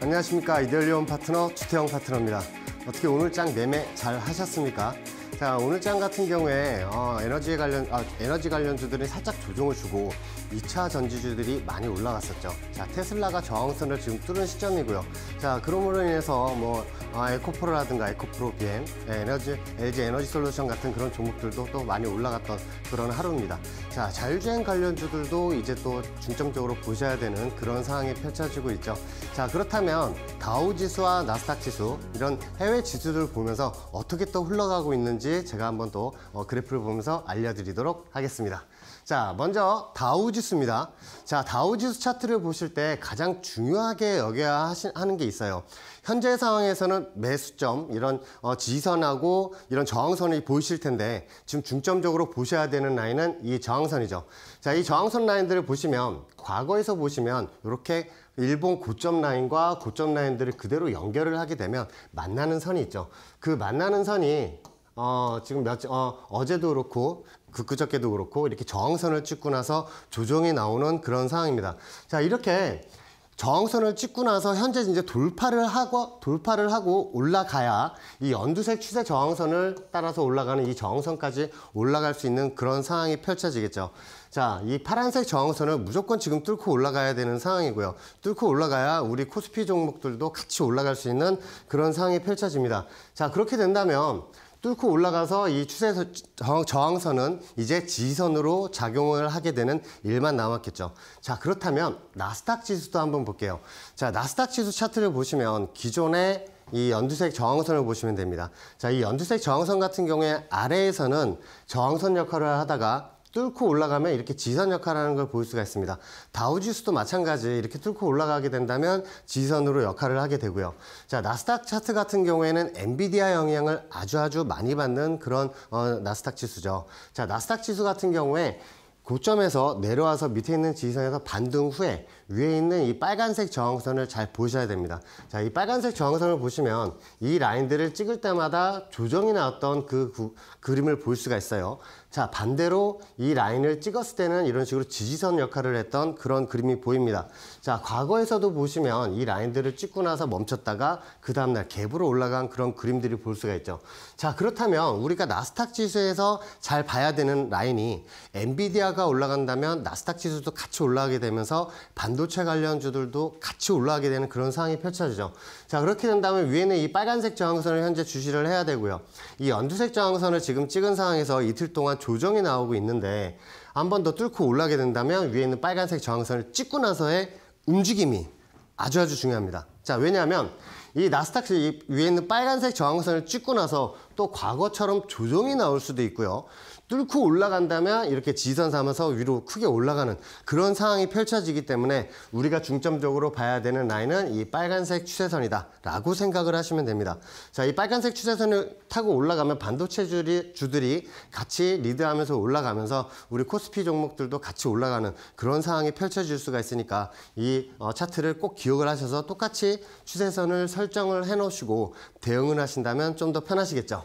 안녕하십니까. 이데올리온 파트너 주태영 파트너입니다. 어떻게 오늘 장 매매 잘 하셨습니까? 자, 오늘 장 같은 경우에 에너지 관련주들이 살짝 조정을 주고 2차 전지주들이 많이 올라갔었죠. 자, 테슬라가 저항선을 지금 뚫은 시점이고요. 자, 그러므로 인해서 에코프로라든가 에코프로 BM, LG 에너지 솔루션 같은 그런 종목들도 또 많이 올라갔던 그런 하루입니다. 자, 자율주행 관련주들도 이제 또 중점적으로 보셔야 되는 그런 상황이 펼쳐지고 있죠. 자, 그렇다면 다우지수와 나스닥 지수 이런 해외 지수들 보면서 어떻게 또 흘러가고 있는지 제가 한번 또 그래프를 보면서 알려드리도록 하겠습니다. 자, 먼저 다우지수입니다. 자, 다우지수 차트를 보실 때 가장 중요하게 여겨야 하는 게 있어요. 현재 상황에서는 매수점, 이런 지지선하고 이런 저항선이 보이실 텐데 지금 중점적으로 보셔야 되는 라인은 이 저항선이죠. 자, 이 저항선 라인들을 보시면 과거에서 보시면 이렇게 일본 고점 라인과 고점 라인들을 그대로 연결을 하게 되면 만나는 선이 있죠. 그 만나는 선이 지금 어제도 그렇고 그저께도 그렇고 이렇게 저항선을 찍고 나서 조정이 나오는 그런 상황입니다. 자, 이렇게 저항선을 찍고 나서 현재 이제 돌파를 하고 올라가야 이 연두색 추세 저항선을 따라서 올라가는 이 저항선까지 올라갈 수 있는 그런 상황이 펼쳐지겠죠. 자, 이 파란색 저항선을 무조건 지금 뚫고 올라가야 되는 상황이고요. 뚫고 올라가야 우리 코스피 종목들도 같이 올라갈 수 있는 그런 상황이 펼쳐집니다. 자, 그렇게 된다면 뚫고 올라가서 이 추세 저항선은 이제 지지선으로 작용을 하게 되는 일만 남았겠죠. 자, 그렇다면 나스닥 지수도 한번 볼게요. 자, 나스닥 지수 차트를 보시면 기존의 이 연두색 저항선을 보시면 됩니다. 자, 이 연두색 저항선 같은 경우에 아래에서는 저항선 역할을 하다가 뚫고 올라가면 이렇게 지선 역할을 하는 걸 볼 수가 있습니다. 다우지수도 마찬가지 이렇게 뚫고 올라가게 된다면 지선으로 역할을 하게 되고요. 자, 나스닥 차트 같은 경우에는 엔비디아 영향을 아주 많이 받는 그런 나스닥 지수죠. 자, 나스닥 지수 같은 경우에 고점에서 내려와서 밑에 있는 지지선에서 반등 후에 위에 있는 이 빨간색 저항선을 잘 보셔야 됩니다. 자, 이 빨간색 저항선을 보시면 이 라인들을 찍을 때마다 조정이 나왔던 그림을 볼 수가 있어요. 자, 반대로 이 라인을 찍었을 때는 이런 식으로 지지선 역할을 했던 그런 그림이 보입니다. 자, 과거에서도 보시면 이 라인들을 찍고 나서 멈췄다가 그 다음날 갭으로 올라간 그런 그림들이 볼 수가 있죠. 자, 그렇다면 우리가 나스닥 지수에서 잘 봐야 되는 라인이 엔비디아가 올라간다면 나스닥 지수도 같이 올라가게 되면서 반도체 관련주들도 같이 올라가게 되는 그런 상황이 펼쳐지죠. 자, 그렇게 된다면 위에는 이 빨간색 저항선을 현재 주시를 해야 되고요. 이 연두색 저항선을 지금 찍은 상황에서 이틀 동안 조정이 나오고 있는데 한 번 더 뚫고 올라가게 된다면 위에 있는 빨간색 저항선을 찍고 나서의 움직임이 아주 중요합니다. 자, 왜냐하면 이 나스닥 위에 있는 빨간색 저항선을 찍고 나서 또 과거처럼 조정이 나올 수도 있고요. 뚫고 올라간다면 이렇게 지지선 삼아서 위로 크게 올라가는 그런 상황이 펼쳐지기 때문에 우리가 중점적으로 봐야 되는 라인은 이 빨간색 추세선이다 라고 생각을 하시면 됩니다. 자, 이 빨간색 추세선을 타고 올라가면 반도체 주들이 같이 리드하면서 올라가면서 우리 코스피 종목들도 같이 올라가는 그런 상황이 펼쳐질 수가 있으니까 이 차트를 꼭 기억을 하셔서 똑같이 추세선을 설정을 해 놓으시고 대응을 하신다면 좀 더 편하시겠죠.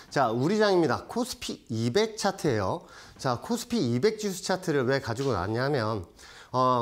자, 우리 장입니다. 코스피 200 차트예요. 자, 코스피 200 지수 차트를 왜 가지고 왔냐면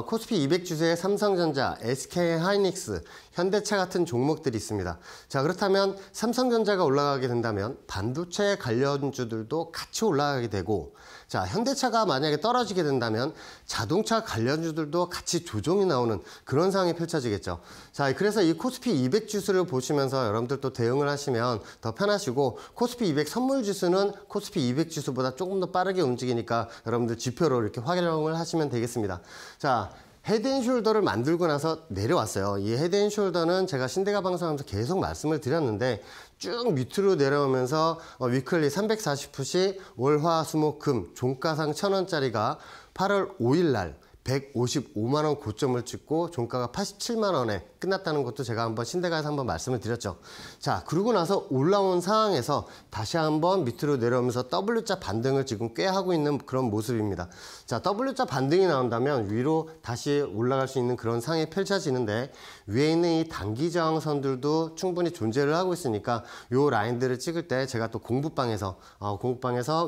코스피 200 지수에 삼성전자, SK하이닉스, 현대차 같은 종목들이 있습니다. 자, 그렇다면 삼성전자가 올라가게 된다면 반도체 관련주들도 같이 올라가게 되고, 자, 현대차가 만약에 떨어지게 된다면 자동차 관련주들도 같이 조정이 나오는 그런 상황이 펼쳐지겠죠. 자, 그래서 이 코스피 200 지수를 보시면서 여러분들 또 대응을 하시면 더 편하시고, 코스피 200 선물 지수는 코스피 200 지수보다 조금 더 빠르게 움직이니까 여러분들 지표로 이렇게 활용을 하시면 되겠습니다. 자, 헤드앤숄더를 만들고 나서 내려왔어요. 이 헤드앤숄더는 제가 신대가 방송하면서 계속 말씀을 드렸는데 쭉 밑으로 내려오면서 위클리 340풋이 월화수목금 종가상 1,000원짜리가 8월 5일 날 155만 원 고점을 찍고 종가가 87만 원에 끝났다는 것도 제가 한번 신대가에서 한번 말씀을 드렸죠. 자, 그러고 나서 올라온 상황에서 다시 한번 밑으로 내려오면서 W자 반등을 지금 꽤 하고 있는 그런 모습입니다. 자, W자 반등이 나온다면 위로 다시 올라갈 수 있는 그런 상황이 펼쳐지는데 위에 있는 이 단기 저항선들도 충분히 존재를 하고 있으니까 요 라인들을 찍을 때 제가 또 공부방에서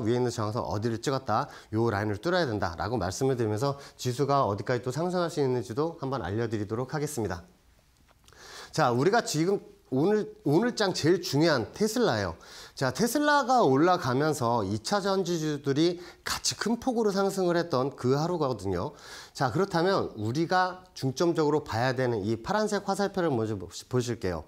위에 있는 저항선 어디를 찍었다, 요 라인을 뚫어야 된다라고 말씀을 드리면서 지수가 어디까지 또 상승할 수 있는지도 한번 알려드리도록 하겠습니다. 자, 우리가 지금 오늘 장 제일 중요한 테슬라예요. 자, 테슬라가 올라가면서 2차 전지주들이 같이 큰 폭으로 상승을 했던 그 하루거든요. 자, 그렇다면 우리가 중점적으로 봐야 되는 이 파란색 화살표를 먼저 보실게요.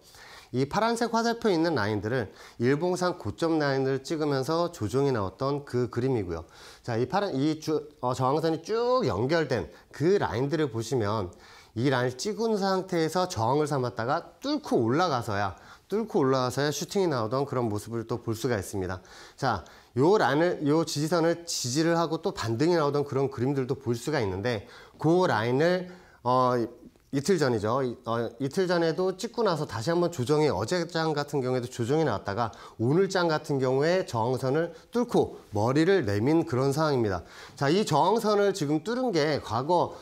이 파란색 화살표 있는 라인들을 일봉상 고점 라인을 찍으면서 조정이 나왔던 그 그림이고요. 자, 저항선이 쭉 연결된 그 라인들을 보시면 이 라인을 찍은 상태에서 저항을 삼았다가 뚫고 올라가서야 슈팅이 나오던 그런 모습을 또 볼 수가 있습니다. 자, 요 지지선을 지지를 하고 또 반등이 나오던 그런 그림들도 볼 수가 있는데, 그 라인을 이틀 전이죠. 이틀 전에도 찍고 나서 다시 한번 어제 장 같은 경우에도 조정이 나왔다가 오늘 장 같은 경우에 저항선을 뚫고 머리를 내민 그런 상황입니다. 자, 이 저항선을 지금 뚫은 게 과거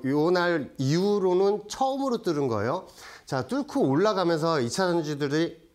요날 이후로는 처음으로 뚫은 거예요. 자, 뚫고 올라가면서 2차 전지들이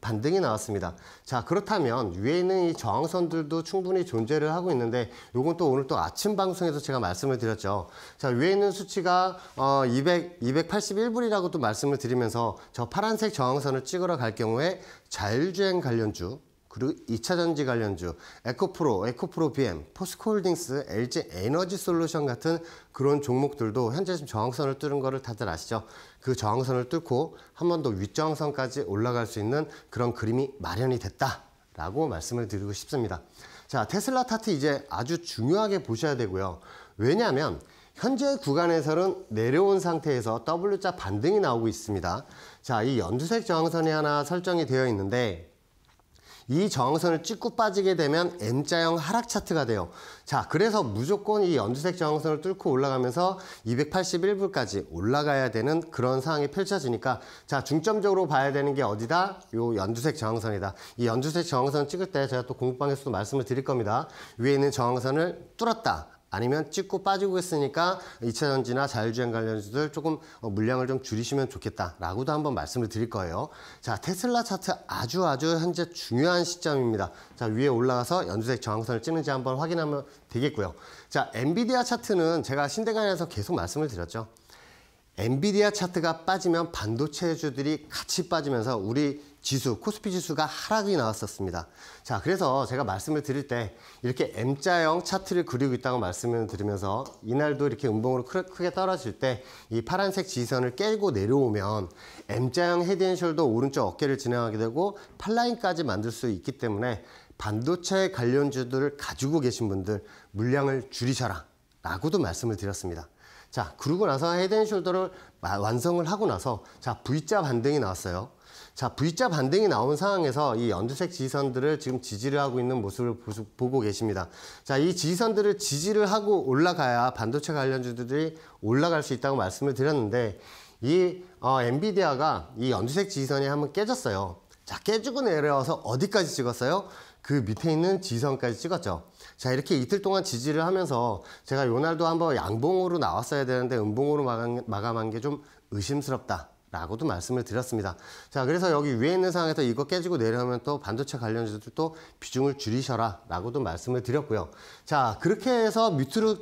반등이 나왔습니다. 자, 그렇다면 위에 있는 이 저항선들도 충분히 존재를 하고 있는데, 요건 또 오늘 또 아침 방송에서 제가 말씀을 드렸죠. 자, 위에 있는 수치가 281불이라고 또 말씀을 드리면서 저 파란색 저항선을 찍으러 갈 경우에 자율주행 관련주, 그리고 2차 전지 관련주, 에코프로 BM, 포스코홀딩스, LG 에너지 솔루션 같은 그런 종목들도 현재 지금 저항선을 뚫은 거를 다들 아시죠? 그 저항선을 뚫고 한 번 더 윗저항선까지 올라갈 수 있는 그런 그림이 마련이 됐다라고 말씀을 드리고 싶습니다. 자, 테슬라 차트 이제 아주 중요하게 보셔야 되고요. 왜냐하면 현재 구간에서는 내려온 상태에서 W자 반등이 나오고 있습니다. 자, 이 연두색 저항선이 하나 설정이 되어 있는데, 이 저항선을 찍고 빠지게 되면 M자형 하락 차트가 돼요. 자, 그래서 무조건 이 연두색 저항선을 뚫고 올라가면서 281불까지 올라가야 되는 그런 상황이 펼쳐지니까, 자, 중점적으로 봐야 되는 게 어디다? 요 연두색 저항선이다. 이 연두색 저항선을 찍을 때 제가 또 공부방에서도 말씀을 드릴 겁니다. 위에 있는 저항선을 뚫었다, 아니면 찍고 빠지고 있으니까 2차 전지나 자율주행 관련주들 조금 물량을 좀 줄이시면 좋겠다라고도 한번 말씀을 드릴 거예요. 자, 테슬라 차트 아주 현재 중요한 시점입니다. 자, 위에 올라가서 연두색 저항선을 찍는지 한번 확인하면 되겠고요. 자, 엔비디아 차트는 제가 신대간에서 계속 말씀을 드렸죠. 엔비디아 차트가 빠지면 반도체주들이 같이 빠지면서 우리 지수, 코스피 지수가 하락이 나왔었습니다. 자, 그래서 제가 말씀을 드릴 때 이렇게 M자형 차트를 그리고 있다고 말씀을 드리면서, 이날도 이렇게 음봉으로 크게 떨어질 때 이 파란색 지지선을 깨고 내려오면 M자형 헤드앤숄더 오른쪽 어깨를 진행하게 되고 팔라인까지 만들 수 있기 때문에 반도체 관련주들을 가지고 계신 분들 물량을 줄이셔라 라고도 말씀을 드렸습니다. 자, 그러고 나서 헤드앤숄더를 완성을 하고 나서, 자, V자 반등이 나왔어요. 자, V자 반등이 나온 상황에서 이 연두색 지지선들을 지금 지지를 하고 있는 모습을 보고 계십니다. 자, 이 지지선들을 지지를 하고 올라가야 반도체 관련주들이 올라갈 수 있다고 말씀을 드렸는데, 이 엔비디아가 이 연두색 지지선이 한번 깨졌어요. 자, 깨지고 내려와서 어디까지 찍었어요? 그 밑에 있는 지지선까지 찍었죠. 자, 이렇게 이틀 동안 지지를 하면서 제가 요날도 한번 양봉으로 나왔어야 되는데 음봉으로 마감한 게 좀 의심스럽다 라고도 말씀을 드렸습니다. 자, 그래서 여기 위에 있는 상황에서 이거 깨지고 내려오면 또 반도체 관련주들도 비중을 줄이셔라 라고도 말씀을 드렸고요. 자, 그렇게 해서 밑으로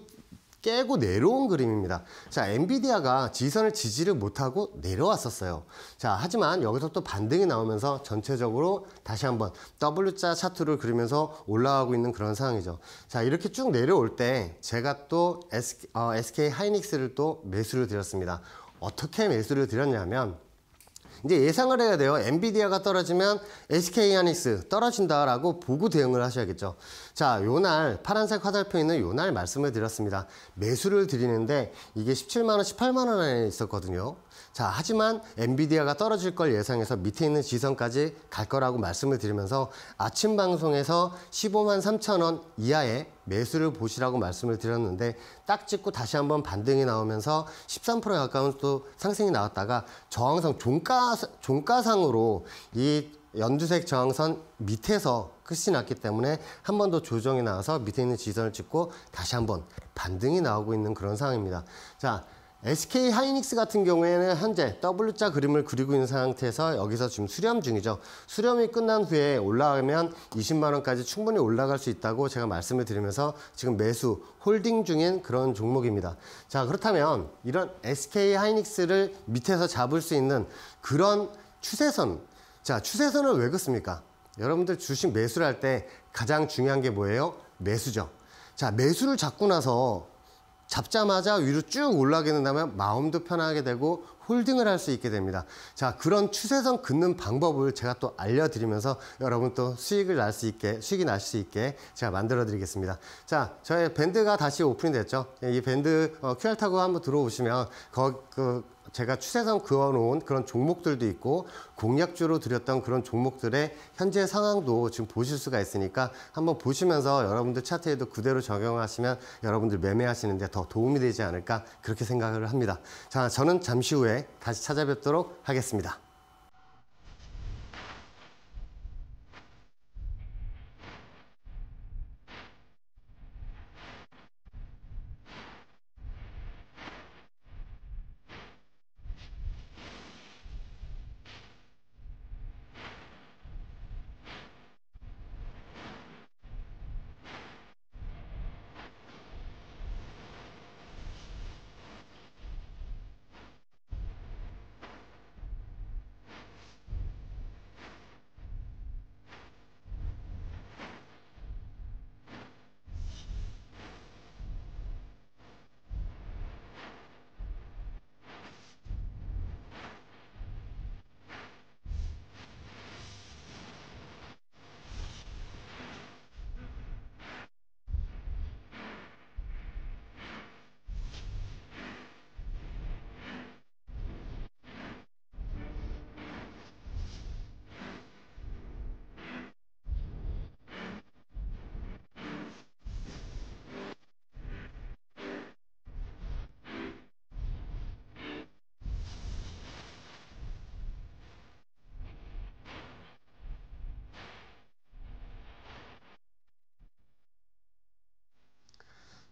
깨고 내려온 그림입니다. 자, 엔비디아가 지지선을 지지를 못하고 내려왔었어요. 자, 하지만 여기서 또 반등이 나오면서 전체적으로 다시 한번 W자 차트를 그리면서 올라가고 있는 그런 상황이죠. 자, 이렇게 쭉 내려올 때 제가 또 SK 하이닉스를 또 매수를 드렸습니다. 어떻게 매수를 드렸냐면, 이제 예상을 해야 돼요. 엔비디아가 떨어지면 SK 하이닉스 떨어진다라고 보고 대응을 하셔야겠죠. 자, 요날 파란색 화살표 있는 요날 말씀을 드렸습니다. 매수를 드리는데 이게 17만원, 18만원 안에 있었거든요. 자, 하지만 엔비디아가 떨어질 걸 예상해서 밑에 있는 지선까지 갈 거라고 말씀을 드리면서 아침 방송에서 15만 3천원 이하의 매수를 보시라고 말씀을 드렸는데, 딱 찍고 다시 한번 반등이 나오면서 13%에 가까운 또 상승이 나왔다가 저항선 종가상으로 이 연두색 저항선 밑에서 끝이 났기 때문에 한 번 더 조정이 나와서 밑에 있는 지선을 찍고 다시 한번 반등이 나오고 있는 그런 상황입니다. 자, SK 하이닉스 같은 경우에는 현재 W자 그림을 그리고 있는 상태에서 여기서 지금 수렴 중이죠. 수렴이 끝난 후에 올라가면 20만 원까지 충분히 올라갈 수 있다고 제가 말씀을 드리면서 지금 매수, 홀딩 중인 그런 종목입니다. 자, 그렇다면 이런 SK 하이닉스를 밑에서 잡을 수 있는 그런 추세선. 자, 추세선을 왜 긋습니까? 여러분들 주식 매수를 할 때 가장 중요한 게 뭐예요? 매수죠. 자, 매수를 잡고 나서 잡자마자 위로 쭉 올라가게 된다면 마음도 편하게 되고 홀딩을 할 수 있게 됩니다. 자, 그런 추세선 긋는 방법을 제가 또 알려드리면서 여러분 또 수익이 날 수 있게 제가 만들어 드리겠습니다. 자, 저의 밴드가 다시 오픈이 됐죠. 이 밴드 QR 타고 한번 들어오시면 제가 추세선 그어놓은 그런 종목들도 있고 공략주로 드렸던 그런 종목들의 현재 상황도 지금 보실 수가 있으니까 한번 보시면서 여러분들 차트에도 그대로 적용하시면 여러분들 매매하시는데 더 도움이 되지 않을까 그렇게 생각을 합니다. 자, 저는 잠시 후에 다시 찾아뵙도록 하겠습니다.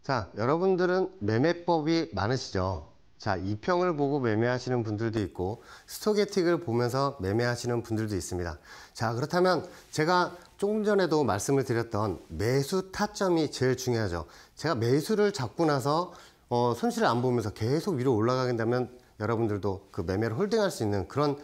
자, 여러분들은 매매법이 많으시죠? 자, 이평을 보고 매매하시는 분들도 있고 스토캐틱을 보면서 매매하시는 분들도 있습니다. 자, 그렇다면 제가 조금 전에도 말씀을 드렸던 매수 타점이 제일 중요하죠. 제가 매수를 잡고 나서 손실을 안 보면서 계속 위로 올라가게 된다면 여러분들도 그 매매를 홀딩할 수 있는 그런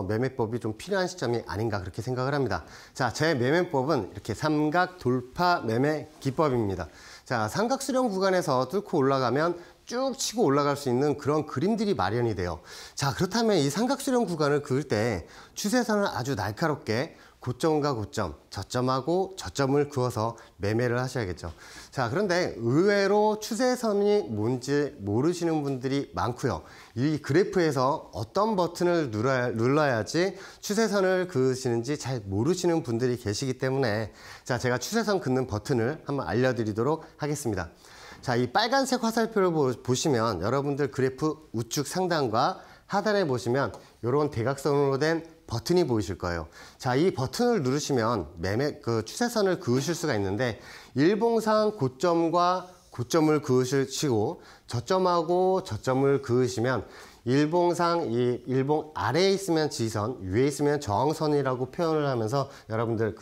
매매법이 좀 필요한 시점이 아닌가 그렇게 생각을 합니다. 자, 제 매매법은 이렇게 삼각 돌파 매매 기법입니다. 자, 삼각 수렴 구간에서 뚫고 올라가면 쭉 치고 올라갈 수 있는 그런 그림들이 마련이 돼요. 자, 그렇다면 이 삼각 수렴 구간을 그을 때 추세선을 아주 날카롭게 고점과 고점, 저점하고 저점을 그어서 매매를 하셔야겠죠. 자, 그런데 의외로 추세선이 뭔지 모르시는 분들이 많고요. 이 그래프에서 어떤 버튼을 눌러야지 추세선을 그으시는지 잘 모르시는 분들이 계시기 때문에 자, 제가 추세선 긋는 버튼을 한번 알려드리도록 하겠습니다. 자, 이 빨간색 화살표를 보시면 여러분들 그래프 우측 상단과 하단에 보시면 이런 대각선으로 된 버튼이 보이실 거예요. 자, 이 버튼을 누르시면 추세선을 그으실 수가 있는데 일봉상 고점과 고점을 그으시고 저점하고 저점을 그으시면 일봉상 이 일봉 아래에 있으면 지선, 위에 있으면 저항선이라고 표현을 하면서 여러분들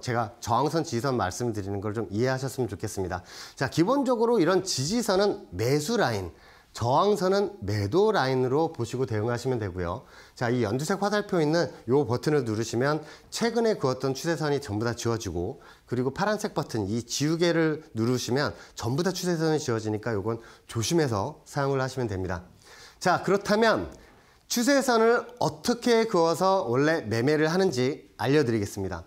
제가 저항선 지지선 말씀드리는 걸 좀 이해하셨으면 좋겠습니다. 자, 기본적으로 이런 지지선은 매수 라인, 저항선은 매도 라인으로 보시고 대응하시면 되고요. 자, 이 연두색 화살표 있는 이 버튼을 누르시면 최근에 그었던 추세선이 전부 다 지워지고, 그리고 파란색 버튼 이 지우개를 누르시면 전부 다 추세선이 지워지니까 이건 조심해서 사용을 하시면 됩니다. 자, 그렇다면 추세선을 어떻게 그어서 원래 매매를 하는지 알려드리겠습니다.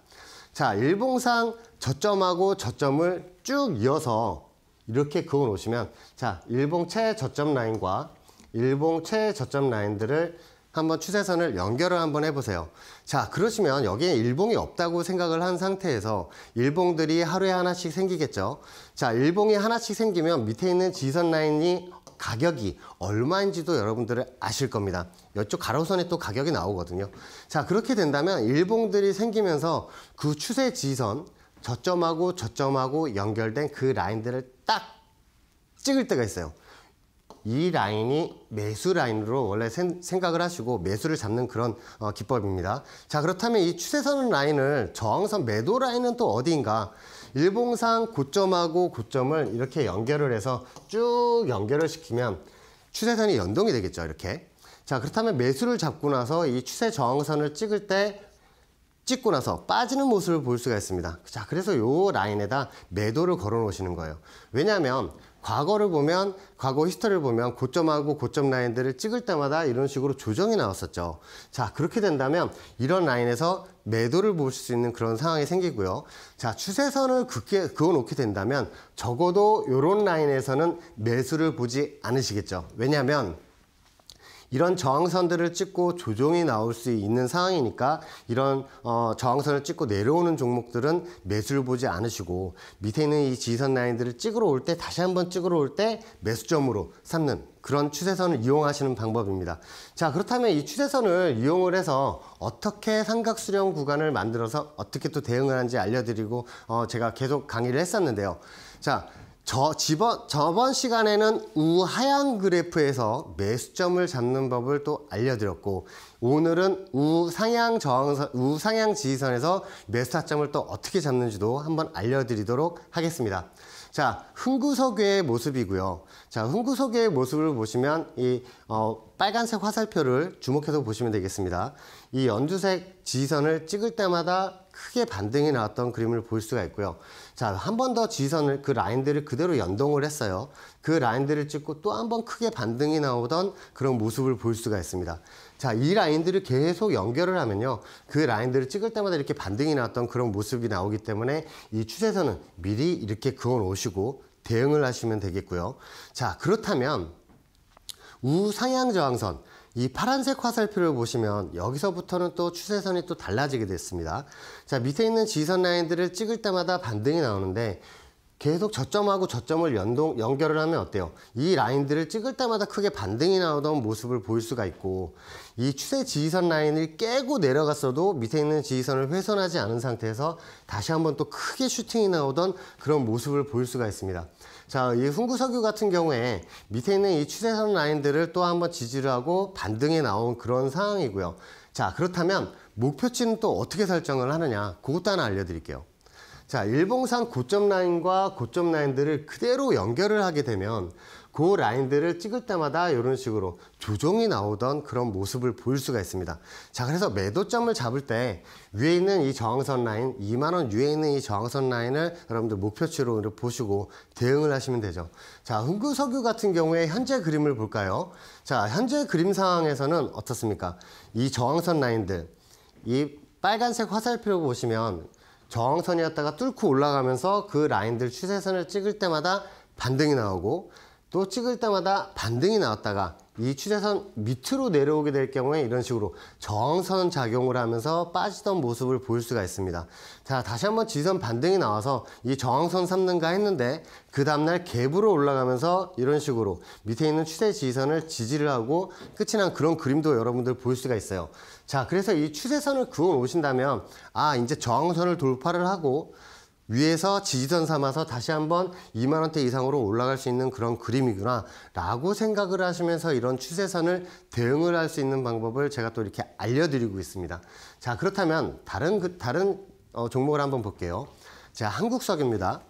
자, 일봉상 저점하고 저점을 쭉 이어서 이렇게 그어 놓으시면, 자, 일봉 최저점 라인과 일봉 최저점 라인들을 한번 추세선을 연결을 한번 해보세요. 자, 그러시면 여기에 일봉이 없다고 생각을 한 상태에서 일봉들이 하루에 하나씩 생기겠죠. 자, 일봉이 하나씩 생기면 밑에 있는 지선 라인이 가격이 얼마인지도 여러분들은 아실 겁니다. 이쪽 가로선에 또 가격이 나오거든요. 자, 그렇게 된다면 일봉들이 생기면서 그 추세 지선, 저점하고 저점하고 연결된 그 라인들을 딱 찍을 때가 있어요. 이 라인이 매수 라인으로 원래 생각을 하시고 매수를 잡는 그런 기법입니다. 자, 그렇다면 이 추세선 라인을 저항선 매도 라인은 또 어디인가? 일봉상 고점하고 고점을 이렇게 연결을 해서 쭉 연결을 시키면 추세선이 연동이 되겠죠, 이렇게. 자, 그렇다면 매수를 잡고 나서 이 추세 저항선을 찍고 나서 빠지는 모습을 볼 수가 있습니다. 자, 그래서 요 라인에다 매도를 걸어 놓으시는 거예요. 왜냐하면 과거를 보면, 과거 히스토리를 보면 고점하고 고점 라인들을 찍을 때마다 이런 식으로 조정이 나왔었죠. 자, 그렇게 된다면 이런 라인에서 매도를 보실 수 있는 그런 상황이 생기고요. 자, 추세선을 그어 놓게 된다면 적어도 이런 라인에서는 매수를 보지 않으시겠죠. 왜냐하면 이런 저항선들을 찍고 조정이 나올 수 있는 상황이니까 이런 저항선을 찍고 내려오는 종목들은 매수를 보지 않으시고 밑에 있는 이 지지선 라인들을 찍으러 올 때 다시 한번 찍으러 올 때 매수점으로 삼는 그런 추세선을 이용하시는 방법입니다. 자, 그렇다면 이 추세선을 이용을 해서 어떻게 삼각수렴 구간을 만들어서 어떻게 또 대응을 하는지 알려드리고 제가 계속 강의를 했었는데요. 자, 저번 시간에는 우하향 그래프에서 매수점을 잡는 법을 또 알려드렸고, 오늘은 우상향 지지선에서 매수 타점을 또 어떻게 잡는지도 한번 알려드리도록 하겠습니다. 자, 흥구석유의 모습이고요. 자, 흥구석유의 모습을 보시면 이 빨간색 화살표를 주목해서 보시면 되겠습니다. 이 연두색 지지선을 찍을 때마다 크게 반등이 나왔던 그림을 볼 수가 있고요. 자, 한 번 더 지지선을, 그 라인들을 그대로 연동을 했어요. 그 라인들을 찍고 또 한 번 크게 반등이 나오던 그런 모습을 볼 수가 있습니다. 자, 이 라인들을 계속 연결을 하면요, 그 라인들을 찍을 때마다 이렇게 반등이 나왔던 그런 모습이 나오기 때문에 이 추세선은 미리 이렇게 그어 놓으시고 대응을 하시면 되겠고요. 자, 그렇다면 우상향 저항선, 이 파란색 화살표를 보시면 여기서부터는 또 추세선이 또 달라지게 됐습니다. 자, 밑에 있는 지지선 라인들을 찍을 때마다 반등이 나오는데 계속 저점하고 저점을 연결을 하면 어때요? 이 라인들을 찍을 때마다 크게 반등이 나오던 모습을 볼 수가 있고, 이 추세 지지선 라인을 깨고 내려갔어도 밑에 있는 지지선을 훼손하지 않은 상태에서 다시 한번 또 크게 슈팅이 나오던 그런 모습을 볼 수가 있습니다. 자, 이 흥구석유 같은 경우에 밑에 있는 이 추세선 라인들을 또 한번 지지를 하고 반등이 나온 그런 상황이고요. 자, 그렇다면 목표치는 또 어떻게 설정을 하느냐, 그것도 하나 알려드릴게요. 자, 일봉상 고점 라인과 고점 라인들을 그대로 연결을 하게 되면 그 라인들을 찍을 때마다 이런 식으로 조정이 나오던 그런 모습을 볼 수가 있습니다. 자, 그래서 매도점을 잡을 때 위에 있는 이 저항선 라인, 2만원 위에 있는 이 저항선 라인을 여러분들 목표치로 보시고 대응을 하시면 되죠. 자, 흥구석유 같은 경우에 현재 그림을 볼까요? 자, 현재 그림 상황에서는 어떻습니까? 이 저항선 라인들, 이 빨간색 화살표를 보시면 저항선이었다가 뚫고 올라가면서 그 라인들 추세선을 찍을 때마다 반등이 나오고, 또 찍을 때마다 반등이 나왔다가 이 추세선 밑으로 내려오게 될 경우에 이런 식으로 저항선 작용을 하면서 빠지던 모습을 볼 수가 있습니다. 자, 다시 한번 지지선 반등이 나와서 이 저항선 삼는가 했는데 그 다음날 갭으로 올라가면서 이런 식으로 밑에 있는 추세 지지선을 지지를 하고 끝이 난 그런 그림도 여러분들 볼 수가 있어요. 자, 그래서 이 추세선을 그어 놓으신다면, 아, 이제 저항선을 돌파를 하고 위에서 지지선 삼아서 다시 한번 2만원대 이상으로 올라갈 수 있는 그런 그림이구나 라고 생각을 하시면서 이런 추세선을 대응을 할 수 있는 방법을 제가 또 이렇게 알려드리고 있습니다. 자, 그렇다면 다른 종목을 한번 볼게요. 자, 한국석유입니다.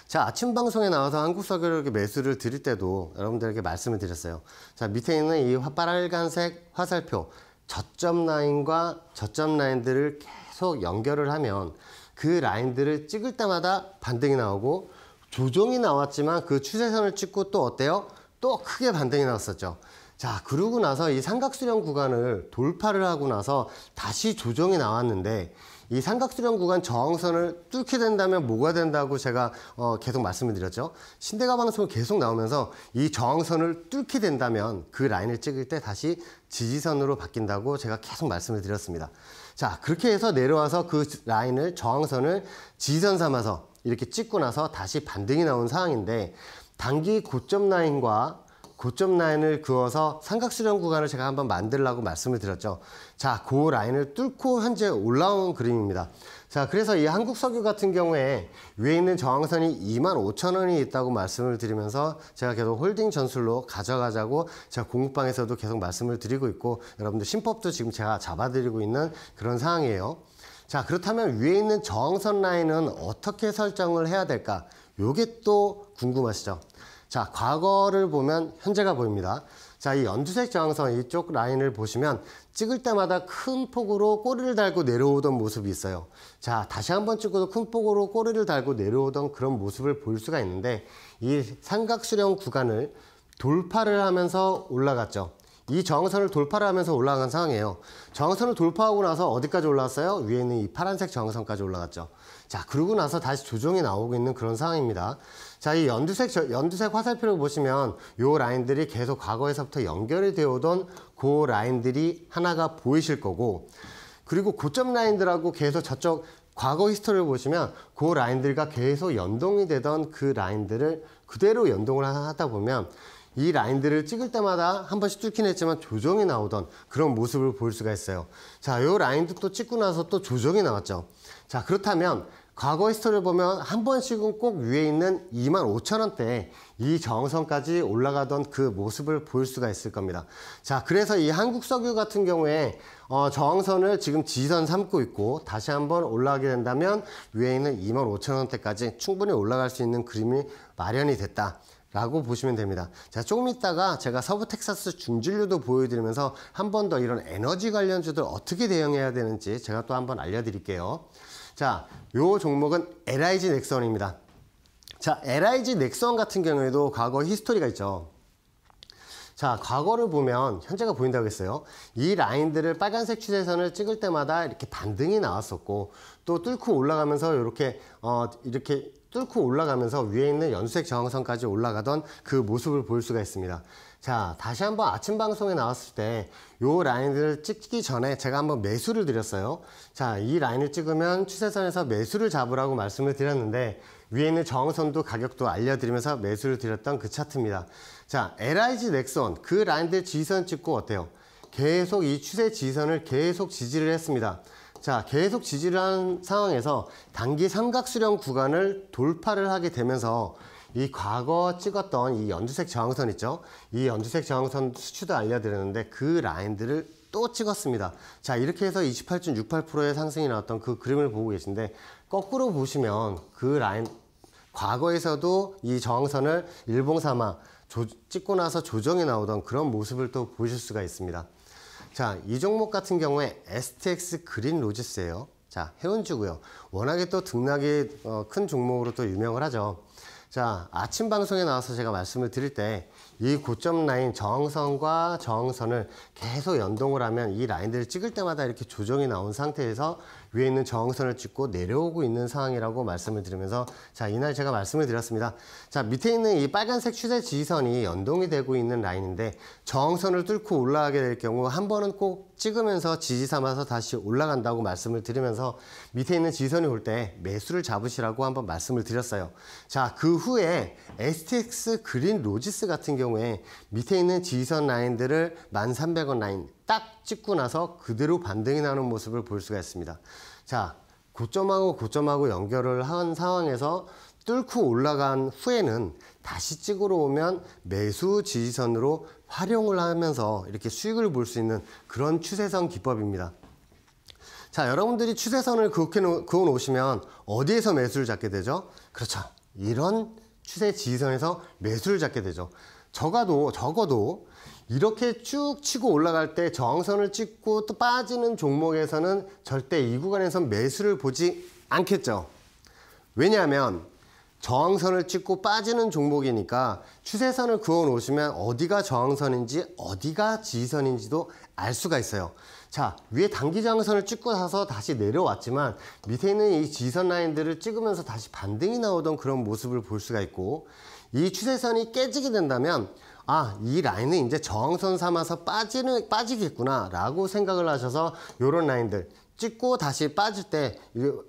자, 아침 방송에 나와서 한국석유를 이렇게 매수를 드릴 때도 여러분들에게 말씀을 드렸어요. 자, 밑에 있는 이 빨간색 화살표, 저점 라인과 저점 라인들을 계속 연결을 하면 그 라인들을 찍을 때마다 반등이 나오고, 조정이 나왔지만 그 추세선을 찍고 또 어때요? 또 크게 반등이 나왔었죠. 자, 그러고 나서 이 삼각수렴 구간을 돌파를 하고 나서 다시 조정이 나왔는데, 이 삼각수렴 구간 저항선을 뚫게 된다면 뭐가 된다고 제가 계속 말씀을 드렸죠. 신대가 방송을 계속 나오면서 이 저항선을 뚫게 된다면 그 라인을 찍을 때 다시 지지선으로 바뀐다고 제가 계속 말씀을 드렸습니다. 자, 그렇게 해서 내려와서 그 라인을, 저항선을 지지선 삼아서 이렇게 찍고 나서 다시 반등이 나온 상황인데, 단기 고점 라인과 고점 라인을 그어서 삼각수렴 구간을 제가 한번 만들라고 말씀을 드렸죠. 자, 그 라인을 뚫고 현재 올라온 그림입니다. 자, 그래서 이 한국석유 같은 경우에 위에 있는 저항선이 25,000원이 있다고 말씀을 드리면서 제가 계속 홀딩 전술로 가져가자고 제가 공부방에서도 계속 말씀을 드리고 있고, 여러분들 신법도 지금 제가 잡아드리고 있는 그런 상황이에요. 자, 그렇다면 위에 있는 저항선 라인은 어떻게 설정을 해야 될까? 요게 또 궁금하시죠? 자, 과거를 보면 현재가 보입니다. 자, 이 연두색 저항선 이쪽 라인을 보시면 찍을 때마다 큰 폭으로 꼬리를 달고 내려오던 모습이 있어요. 자, 다시 한번 찍어도 큰 폭으로 꼬리를 달고 내려오던 그런 모습을 볼 수가 있는데, 이 삼각수렴 구간을 돌파를 하면서 올라갔죠. 이 저항선을 돌파를 하면서 올라간 상황이에요. 저항선을 돌파하고 나서 어디까지 올라왔어요? 위에 있는 이 파란색 저항선까지 올라갔죠. 자, 그러고 나서 다시 조정이 나오고 있는 그런 상황입니다. 자, 이 연두색 화살표를 보시면 요 라인들이 계속 과거에서부터 연결이 되어 오던 그 라인들이 하나가 보이실 거고, 그리고 고점 라인들하고 계속 저쪽 과거 히스토리를 보시면 그 라인들과 계속 연동이 되던 그 라인들을 그대로 연동을 하다 보면 이 라인들을 찍을 때마다 한 번씩 뚫긴 했지만 조정이 나오던 그런 모습을 볼 수가 있어요. 자, 요 라인도 또 찍고 나서 또 조정이 나왔죠. 자, 그렇다면 과거 히스토리를 보면 한 번씩은 꼭 위에 있는 25,000원대 이 저항선까지 올라가던 그 모습을 볼 수가 있을 겁니다. 자, 그래서 이 한국석유 같은 경우에 저항선을 지금 지지선 삼고 있고, 다시 한번 올라가게 된다면 위에 있는 25,000원대까지 충분히 올라갈 수 있는 그림이 마련이 됐다 라고 보시면 됩니다. 자, 조금 있다가 제가 서부 텍사스 중진류도 보여드리면서 한 번 더 이런 에너지 관련주들 어떻게 대응해야 되는지 제가 또 한번 알려드릴게요. 자, 요 종목은 LIG 넥선입니다. 자, LIG 넥선 같은 경우에도 과거 히스토리가 있죠. 자, 과거를 보면 현재가 보인다고 했어요. 이 라인들을 빨간색 추세선을 찍을 때마다 이렇게 반등이 나왔었고, 또 뚫고 올라가면서 이렇게 뚫고 올라가면서 위에 있는 연두색 저항선까지 올라가던 그 모습을 볼 수가 있습니다. 자, 다시 한번 아침 방송에 나왔을 때 요 라인들을 찍기 전에 제가 한번 매수를 드렸어요. 자, 이 라인을 찍으면 추세선에서 매수를 잡으라고 말씀을 드렸는데, 위에 있는 저항선도 가격도 알려드리면서 매수를 드렸던 그 차트입니다. 자, LIG 넥선 그 라인들 지지선 찍고 어때요? 계속 이 추세 지지선을 계속 지지를 했습니다. 자, 계속 지지를 한 상황에서 단기 삼각수렴 구간을 돌파를 하게 되면서 이 과거 찍었던 이 연두색 저항선 있죠? 이 연두색 저항선 수치도 알려드렸는데 그 라인들을 또 찍었습니다. 자, 이렇게 해서 28.68%의 상승이 나왔던 그 그림을 보고 계신데, 거꾸로 보시면 그 라인 과거에서도 이 저항선을 일봉삼아 찍고 나서 조정이 나오던 그런 모습을 또 보실 수가 있습니다. 자, 이 종목 같은 경우에 STX 그린 로지스예요. 자, 해운주고요. 워낙에 또 등락이 큰 종목으로 또 유명을 하죠. 자, 아침 방송에 나와서 제가 말씀을 드릴 때 이 고점 라인 저항선과 저항선을 계속 연동을 하면 이 라인들을 찍을 때마다 이렇게 조정이 나온 상태에서 위에 있는 저항선을 찍고 내려오고 있는 상황이라고 말씀을 드리면서, 자, 이날 제가 말씀을 드렸습니다. 자, 밑에 있는 이 빨간색 추세 지지선이 연동이 되고 있는 라인인데, 저항선을 뚫고 올라가게 될 경우 한 번은 꼭 찍으면서 지지 삼아서 다시 올라간다고 말씀을 드리면서 밑에 있는 지지선이 올 때 매수를 잡으시라고 한번 말씀을 드렸어요. 자, 그 후에 STX 그린 로지스 같은 경우에 밑에 있는 지지선 라인들을 1,300원 라인 딱 찍고 나서 그대로 반등이 나는 모습을 볼 수가 있습니다. 자, 고점하고 연결을 한 상황에서 뚫고 올라간 후에는 다시 찍으러 오면 매수 지지선으로 활용을 하면서 이렇게 수익을 볼 수 있는 그런 추세선 기법입니다. 자, 여러분들이 추세선을 그어 놓으시면 어디에서 매수를 잡게 되죠? 그렇죠. 이런 추세 지지선에서 매수를 잡게 되죠. 적어도 이렇게 쭉 치고 올라갈 때 저항선을 찍고 또 빠지는 종목에서는 절대 이 구간에선 매수를 보지 않겠죠. 왜냐하면 저항선을 찍고 빠지는 종목이니까 추세선을 그어 놓으시면 어디가 저항선인지 어디가 지지선인지도 알 수가 있어요. 자, 위에 단기 저항선을 찍고 나서 다시 내려왔지만 밑에 있는 이 지지선 라인들을 찍으면서 다시 반등이 나오던 그런 모습을 볼 수가 있고, 이 추세선이 깨지게 된다면 아, 이 라인은 이제 저항선 삼아서 빠지겠구나 라고 생각을 하셔서 요런 라인들, 찍고 다시 빠질 때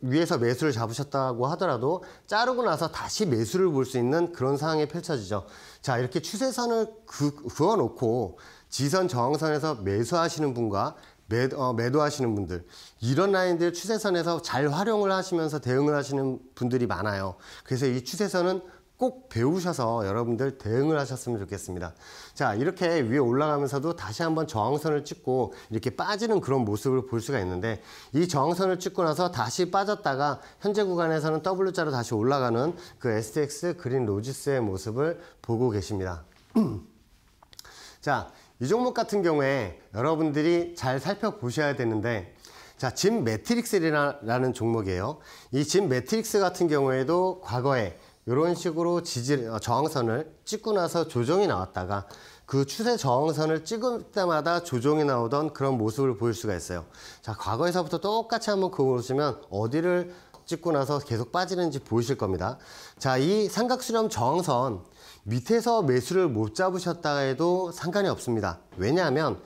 위에서 매수를 잡으셨다고 하더라도 자르고 나서 다시 매수를 볼 수 있는 그런 상황이 펼쳐지죠. 자, 이렇게 추세선을 그어놓고 지선 저항선에서 매수하시는 분과 매도하시는 분들, 이런 라인들 추세선에서 잘 활용을 하시면서 대응을 하시는 분들이 많아요. 그래서 이 추세선은 꼭 배우셔서 여러분들 대응을 하셨으면 좋겠습니다. 자, 이렇게 위에 올라가면서도 다시 한번 저항선을 찍고 이렇게 빠지는 그런 모습을 볼 수가 있는데, 이 저항선을 찍고 나서 다시 빠졌다가 현재 구간에서는 W자로 다시 올라가는 그 STX 그린 로지스의 모습을 보고 계십니다. 자, 이 종목 같은 경우에 여러분들이 잘 살펴보셔야 되는데, 자, 진 매트릭스라는 종목이에요. 이 진 매트릭스 같은 경우에도 과거에 이런 식으로 저항선을 찍고 나서 조정이 나왔다가 그 추세 저항선을 찍을 때마다 조정이 나오던 그런 모습을 보일 수가 있어요. 자, 과거에서부터 똑같이 한번 그거 보시면 어디를 찍고 나서 계속 빠지는지 보이실 겁니다. 자, 이 삼각수렴 저항선 밑에서 매수를 못 잡으셨다 해도 상관이 없습니다. 왜냐하면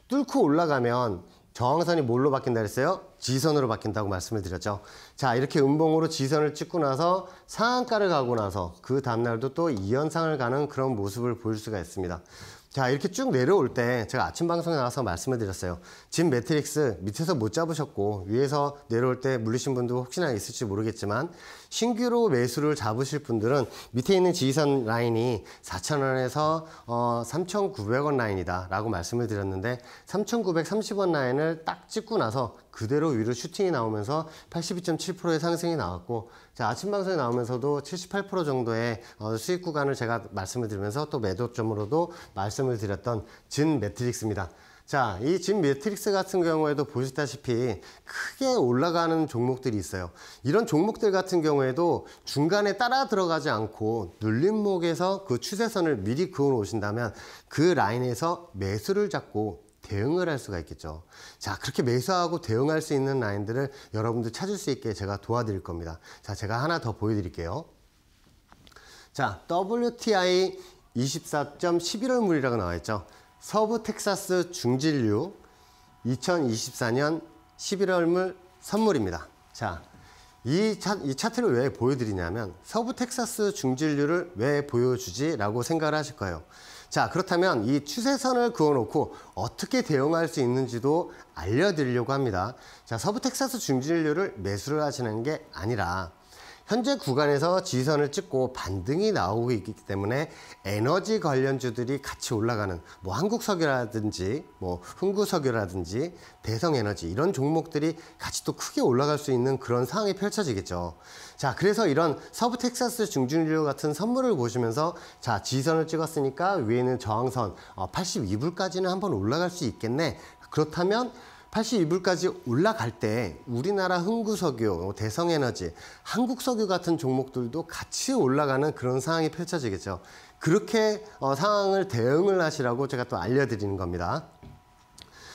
뚫고 올라가면 저항선이 뭘로 바뀐다 그랬어요? 지선으로 바뀐다고 말씀을 드렸죠. 자, 이렇게 음봉으로 지선을 찍고 나서 상한가를 가고 나서 그 다음날도 또 2연상을 가는 그런 모습을 보일 수가 있습니다. 자, 이렇게 쭉 내려올 때 제가 아침 방송에 나와서 말씀을 드렸어요. 진 매트릭스 밑에서 못 잡으셨고 위에서 내려올 때 물리신 분도 혹시나 있을지 모르겠지만, 신규로 매수를 잡으실 분들은 밑에 있는 지지선 라인이 4,000원에서 3,900원 라인이다 라고 말씀을 드렸는데, 3,930원 라인을 딱 찍고 나서 그대로 위로 슈팅이 나오면서 82.7%의 상승이 나왔고, 자, 아침 방송에 나오면서도 78% 정도의 수익 구간을 제가 말씀을 드리면서 또 매도점으로도 말씀을 드렸던 진 매트릭스입니다. 자, 이 진 매트릭스 같은 경우에도 보시다시피 크게 올라가는 종목들이 있어요. 이런 종목들 같은 경우에도 중간에 따라 들어가지 않고 눌림목에서 그 추세선을 미리 그어 놓으신다면 그 라인에서 매수를 잡고 대응을 할 수가 있겠죠. 자, 그렇게 매수하고 대응할 수 있는 라인들을 여러분들 찾을 수 있게 제가 도와드릴 겁니다. 자, 제가 하나 더 보여드릴게요. 자, WTI 24.11월물이라고 나와 있죠. 서부 텍사스 중진류 2024년 11월물 선물입니다. 자, 이 차트를 왜 보여드리냐면, 서부 텍사스 중진류를 왜 보여주지? 라고 생각을 하실 거예요. 자, 그렇다면 이 추세선을 그어놓고 어떻게 대응할 수 있는지도 알려드리려고 합니다. 자, 서부 텍사스 중진류를 매수를 하시는 게 아니라 현재 구간에서 지지선을 찍고 반등이 나오고 있기 때문에 에너지 관련주들이 같이 올라가는 뭐 한국석유라든지 뭐 흥구석유라든지 대성에너지, 이런 종목들이 같이 또 크게 올라갈 수 있는 그런 상황이 펼쳐지겠죠. 자, 그래서 이런 서부 텍사스 중진류 같은 선물을 보시면서, 자, 지지선을 찍었으니까 위에는 저항선 82불까지는 한번 올라갈 수 있겠네. 그렇다면 82불까지 올라갈 때 우리나라 흥구석유, 대성에너지, 한국석유 같은 종목들도 같이 올라가는 그런 상황이 펼쳐지겠죠. 그렇게 상황을 대응을 하시라고 제가 또 알려드리는 겁니다.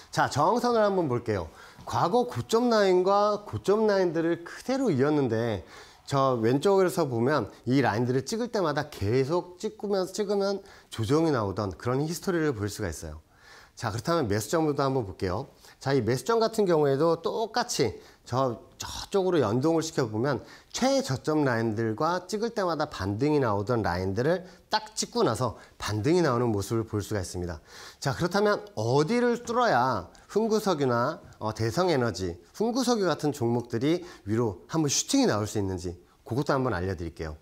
자, 저항선을 한번 볼게요. 과거 고점 라인과 고점 라인들을 그대로 이었는데, 저 왼쪽에서 보면 이 라인들을 찍을 때마다 계속 찍으면 조정이 나오던 그런 히스토리를 볼 수가 있어요. 자, 그렇다면 매수점부터 한번 볼게요. 자, 이 매수점 같은 경우에도 똑같이 저쪽으로 연동을 시켜보면 최저점 라인들과 찍을 때마다 반등이 나오던 라인들을 딱 찍고 나서 반등이 나오는 모습을 볼 수가 있습니다. 자, 그렇다면 어디를 뚫어야 흥구석유나 대성에너지, 흥구석유 같은 종목들이 위로 한번 슈팅이 나올 수 있는지 그것도 한번 알려드릴게요.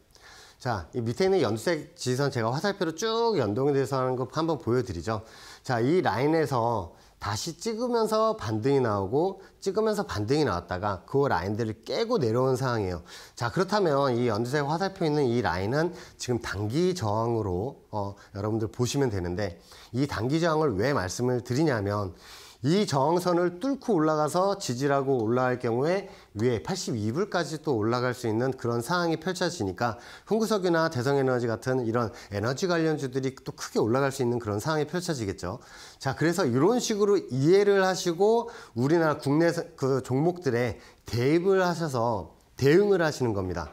자, 이 밑에 있는 연두색 지지선 제가 화살표로 쭉 연동이 돼서 하는 거 한번 보여드리죠. 자, 이 라인에서 다시 찍으면서 반등이 나오고 찍으면서 반등이 나왔다가 그 라인들을 깨고 내려온 상황이에요. 자, 그렇다면 이 연두색 화살표 있는 이 라인은 지금 단기 저항으로 여러분들 보시면 되는데, 이 단기 저항을 왜 말씀을 드리냐면, 이 저항선을 뚫고 올라가서 지지라고 올라갈 경우에 위에 82불까지 또 올라갈 수 있는 그런 상황이 펼쳐지니까 흥구석유나 대성에너지 같은 이런 에너지 관련주들이 또 크게 올라갈 수 있는 그런 상황이 펼쳐지겠죠. 자, 그래서 이런 식으로 이해를 하시고 우리나라 국내 그 종목들에 대입을 하셔서 대응을 하시는 겁니다.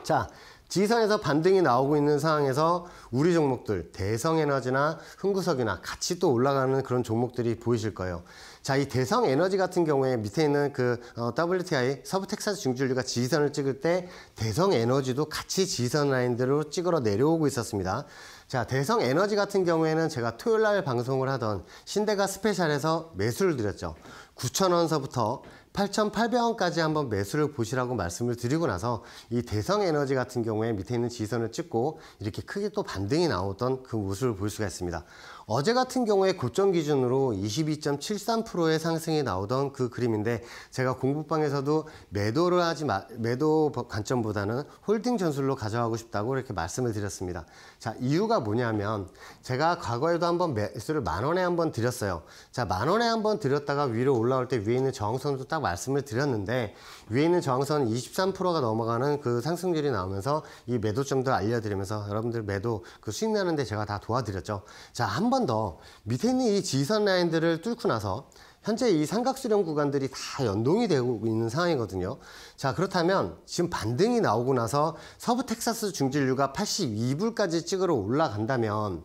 자, 지지선에서 반등이 나오고 있는 상황에서 우리 종목들 대성에너지나 흥구석이나 같이 또 올라가는 그런 종목들이 보이실 거예요. 자, 이 대성에너지 같은 경우에 밑에 있는 그 WTI 서부 텍사스 중진류가 지지선을 찍을 때 대성에너지도 같이 지지선 라인대로 찍으러 내려오고 있었습니다. 자, 대성에너지 같은 경우에는 제가 토요일 날 방송을 하던 신대가 스페셜에서 매수를 드렸죠. 9,000원서부터 8,800원까지 한번 매수를 보시라고 말씀을 드리고 나서 이 대성에너지 같은 경우에 밑에 있는 지지선을 찍고 이렇게 크게 또 반등이 나왔던 그 모습을 볼 수가 있습니다. 어제 같은 경우에 고점 기준으로 22.73%의 상승이 나오던 그 그림인데 제가 공부방에서도 매도 관점보다는 홀딩 전술로 가져가고 싶다고 이렇게 말씀을 드렸습니다. 자, 이유가 뭐냐면 제가 과거에도 한번 매수를 10,000원에 한번 드렸어요. 자, 10,000원에 한번 드렸다가 위로 올라올 때 위에 있는 저항선도 딱 말씀을 드렸는데 위에 있는 저항선 23%가 넘어가는 그 상승률이 나오면서 이 매도점도 알려드리면서 여러분들 매도 그 수익 나는데 제가 다 도와드렸죠. 자, 한 번 더 밑에 있는 이 지지선 라인들을 뚫고 나서 현재 이 삼각수렴 구간들이 다 연동이 되고 있는 상황이거든요. 자, 그렇다면 지금 반등이 나오고 나서 서부 텍사스 중진류가 82불까지 찍으러 올라간다면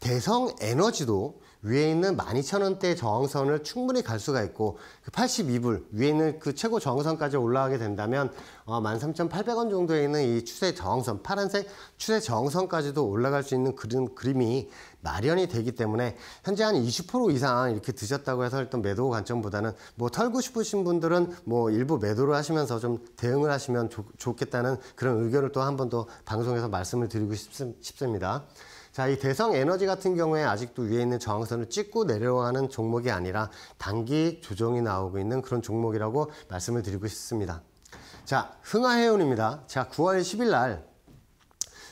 대성에너지도 위에 있는 12,000원대 저항선을 충분히 갈 수가 있고 그 82불 위에 있는 그 최고 저항선까지 올라가게 된다면 13,800원 정도에 있는 이 추세 저항선, 파란색 추세 저항선까지도 올라갈 수 있는 그림이 마련이 되기 때문에 현재 한 20% 이상 이렇게 드셨다고 해서 일단 매도 관점보다는 뭐 털고 싶으신 분들은 뭐 일부 매도를 하시면서 좀 대응을 하시면 좋겠다는 그런 의견을 또 한 번 더 방송에서 말씀을 드리고 싶습니다. 자, 이 대성에너지 같은 경우에 아직도 위에 있는 저항선을 찍고 내려가는 종목이 아니라 단기 조정이 나오고 있는 그런 종목이라고 말씀을 드리고 싶습니다. 자, 흥하해운입니다. 자, 9월 10일 날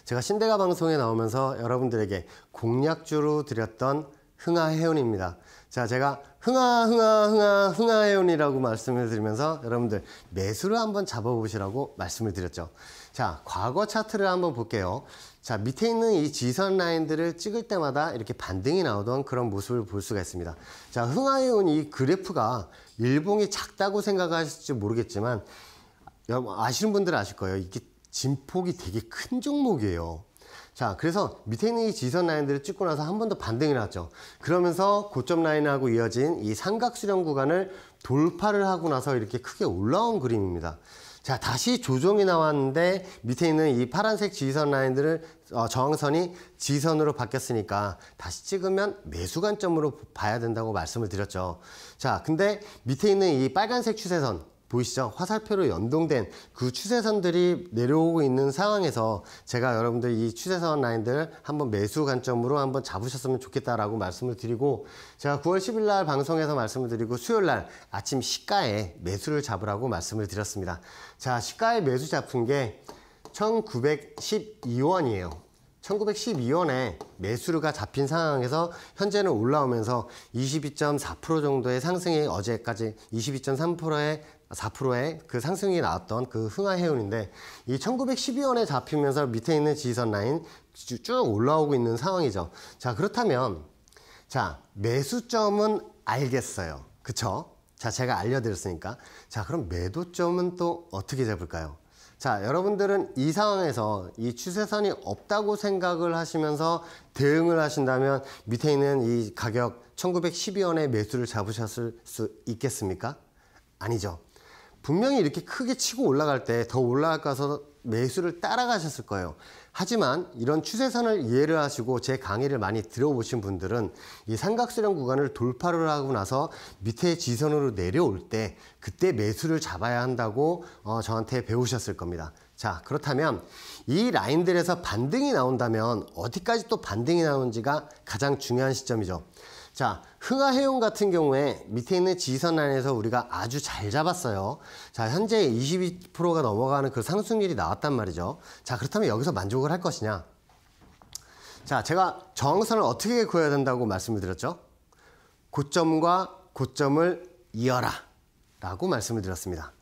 제가 신대가 방송에 나오면서 여러분들에게 공략주로 드렸던 흥하해운입니다. 자, 제가 흥하해운이라고 말씀을 드리면서 여러분들 매수를 한번 잡아보시라고 말씀을 드렸죠. 자, 과거 차트를 한번 볼게요. 자, 밑에 있는 이 지선 라인들을 찍을 때마다 이렇게 반등이 나오던 그런 모습을 볼 수가 있습니다. 자, 흥하해운 이 그래프가 일봉이 작다고 생각하실지 모르겠지만 여러분 아시는 분들은 아실 거예요. 이게 진폭이 되게 큰 종목이에요. 자, 그래서 밑에 있는 이 지선 라인들을 찍고 나서 한 번 더 반등이 났죠. 그러면서 고점 라인하고 이어진 이 삼각수렴 구간을 돌파를 하고 나서 이렇게 크게 올라온 그림입니다. 자, 다시 조정이 나왔는데 밑에 있는 이 파란색 지지선 라인들을 저항선이 지지선으로 바뀌었으니까 다시 찍으면 매수 관점으로 봐야 된다고 말씀을 드렸죠. 자, 근데 밑에 있는 이 빨간색 추세선 보이시죠? 화살표로 연동된 그 추세선들이 내려오고 있는 상황에서 제가 여러분들 이 추세선 라인들 한번 매수 관점으로 한번 잡으셨으면 좋겠다라고 말씀을 드리고 제가 9월 10일 날 방송에서 말씀을 드리고 수요일 날 아침 시가에 매수를 잡으라고 말씀을 드렸습니다. 자, 시가에 매수 잡은 게 1912원이에요. 1912원에 매수가 잡힌 상황에서 현재는 올라오면서 22.4% 정도의 상승이 어제까지 4%의 그 상승이 나왔던 그 흥하해운인데 이 1912원에 잡히면서 밑에 있는 지지선 라인 쭉 올라오고 있는 상황이죠. 자, 그렇다면 자, 매수점은 알겠어요. 그쵸? 자, 제가 알려드렸으니까. 자, 그럼 매도점은 또 어떻게 잡을까요? 자, 여러분들은 이 상황에서 이 추세선이 없다고 생각을 하시면서 대응을 하신다면 밑에 있는 이 가격 1912원에 매수를 잡으셨을 수 있겠습니까? 아니죠. 분명히 이렇게 크게 치고 올라갈 때 더 올라갈 거라서 매수를 따라가셨을 거예요. 하지만 이런 추세선을 이해를 하시고 제 강의를 많이 들어보신 분들은 이 삼각수렴 구간을 돌파를 하고 나서 밑에 지선으로 내려올 때 그때 매수를 잡아야 한다고 저한테 배우셨을 겁니다. 자, 그렇다면 이 라인들에서 반등이 나온다면 어디까지 또 반등이 나오는지가 가장 중요한 시점이죠. 자, 흥하해운 같은 경우에 밑에 있는 지지선 라인에서 우리가 아주 잘 잡았어요. 자, 현재 22%가 넘어가는 그 상승률이 나왔단 말이죠. 자, 그렇다면 여기서 만족을 할 것이냐? 자, 제가 저항선을 어떻게 그어야 된다고 말씀을 드렸죠? 고점과 고점을 이어라 라고 말씀을 드렸습니다.